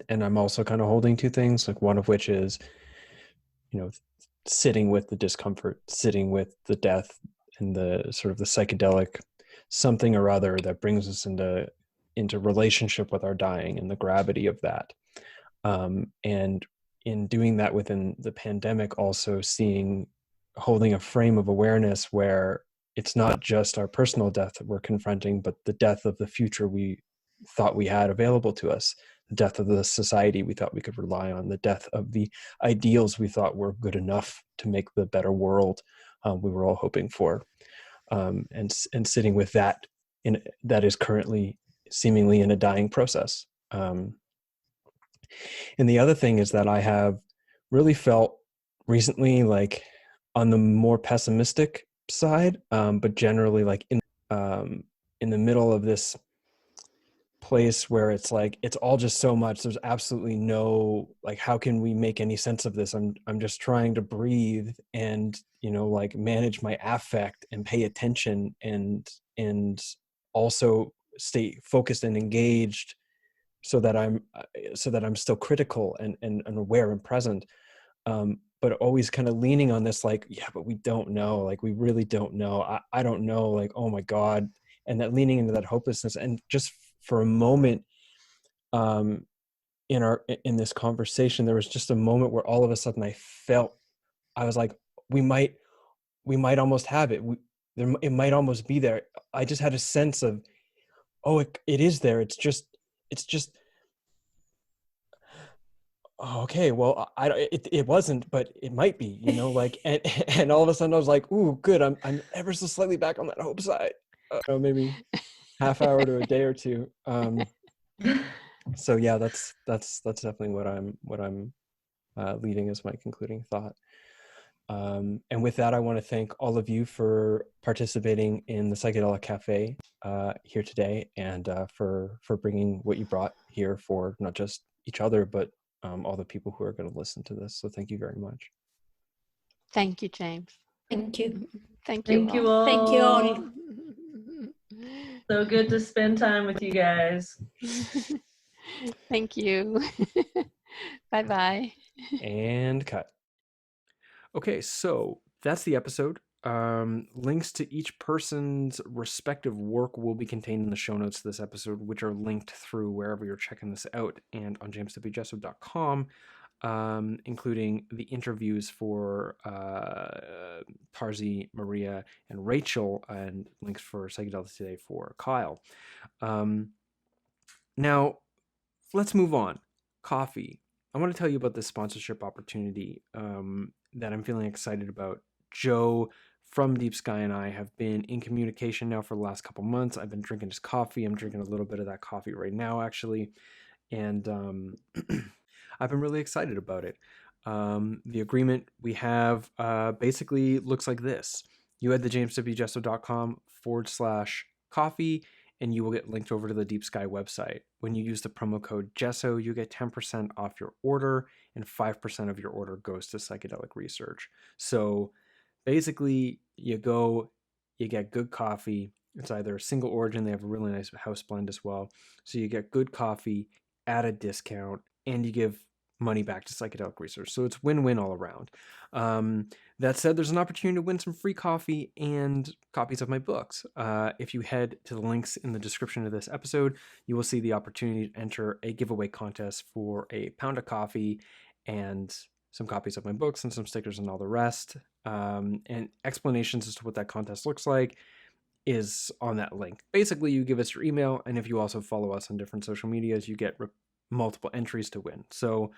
And I'm also kind of holding two things, like one of which is, sitting with the discomfort, sitting with the death and the sort of the psychedelic something or other that brings us into relationship with our dying and the gravity of that. And in doing that within the pandemic, also holding a frame of awareness where it's not just our personal death that we're confronting, but the death of the future we thought we had available to us, the death of the society we thought we could rely on, the death of the ideals we thought were good enough to make the better world we were all hoping for, and sitting with that that is currently seemingly in a dying process. And the other thing is that I have really felt recently, like, on the more pessimistic side, but generally like in the middle of this place where it's like it's all just so much. There's absolutely no, like, how can we make any sense of this? I'm just trying to breathe and, you know, like, manage my affect and pay attention and also stay focused and engaged so that I'm still critical and aware and present, but always kind of leaning on this, like, yeah, but we don't know, like, we really don't know. I don't know, like, oh my God. And that leaning into that hopelessness. And just for a moment, um, in this conversation, there was just a moment where all of a sudden I was like, we might almost have it. It might almost be there. I just had a sense of, oh, it is there. It's just, oh, okay, well, it wasn't, but it might be, you know, like, and all of a sudden I was like, ooh, good. I'm ever so slightly back on that hope side. Maybe half hour to a day or two. So yeah, that's definitely what I'm leaving as my concluding thought. And with that, I want to thank all of you for participating in the Psychedelic Cafe here today, and for bringing what you brought here for not just each other, but all the people who are going to listen to this. So thank you very much. Thank you, James. Thank you. Thank you Thank you all. all. Thank you all. So good to spend time with you guys. Thank you. Bye-bye. And cut. Okay, so that's the episode. Links to each person's respective work will be contained in the show notes of this episode, which are linked through wherever you're checking this out and on jameswjesso.com, including the interviews for Tarzie, Maria, and Rachel, and links for Psychedelics Today for Kyle. Now, let's move on. Coffee. I want to tell you about this sponsorship opportunity that I'm feeling excited about. Joe from Deep Sky and I have been in communication now for the last couple months. I've been drinking his coffee. I'm drinking a little bit of that coffee right now, actually. And I've been really excited about it. The agreement we have basically looks like this. You head to jameswjesso.com/coffee, and you will get linked over to the Deep Sky website. When you use the promo code Jesso, you get 10% off your order, and 5% of your order goes to psychedelic research. So basically, you go, you get good coffee. It's either a single origin. They have a really nice house blend as well. So you get good coffee at a discount, and you give money back to psychedelic research. So it's win-win all around. That said, there's an opportunity to win some free coffee and copies of my books. If you head to the links in the description of this episode, you will see the opportunity to enter a giveaway contest for a pound of coffee and some copies of my books and some stickers and all the rest. And explanations as to what that contest looks like is on that link. Basically, you give us your email, and if you also follow us on different social medias, you get multiple entries to win. So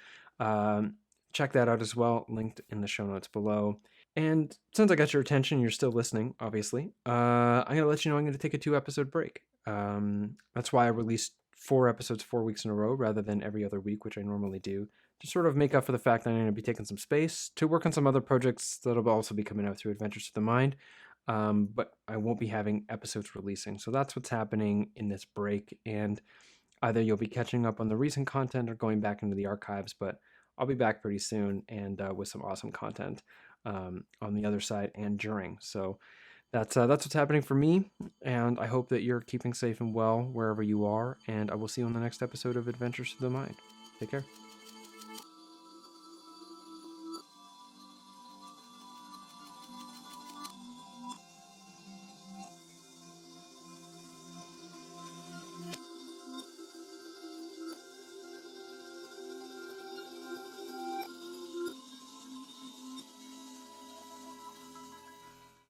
check that out as well, linked in the show notes below. And since I got your attention, you're still listening, obviously, I'm going to let you know I'm going to take a 2-episode break. That's why I released 4 episodes 4 weeks in a row rather than every other week, which I normally do, to sort of make up for the fact that I'm going to be taking some space to work on some other projects that'll also be coming out through Adventures to the Mind. But I won't be having episodes releasing. So that's what's happening in this break. And either you'll be catching up on the recent content or going back into the archives, but I'll be back pretty soon and with some awesome content on the other side and during. So that's what's happening for me, and I hope that you're keeping safe and well wherever you are, and I will see you on the next episode of Adventures to the Mind. Take care.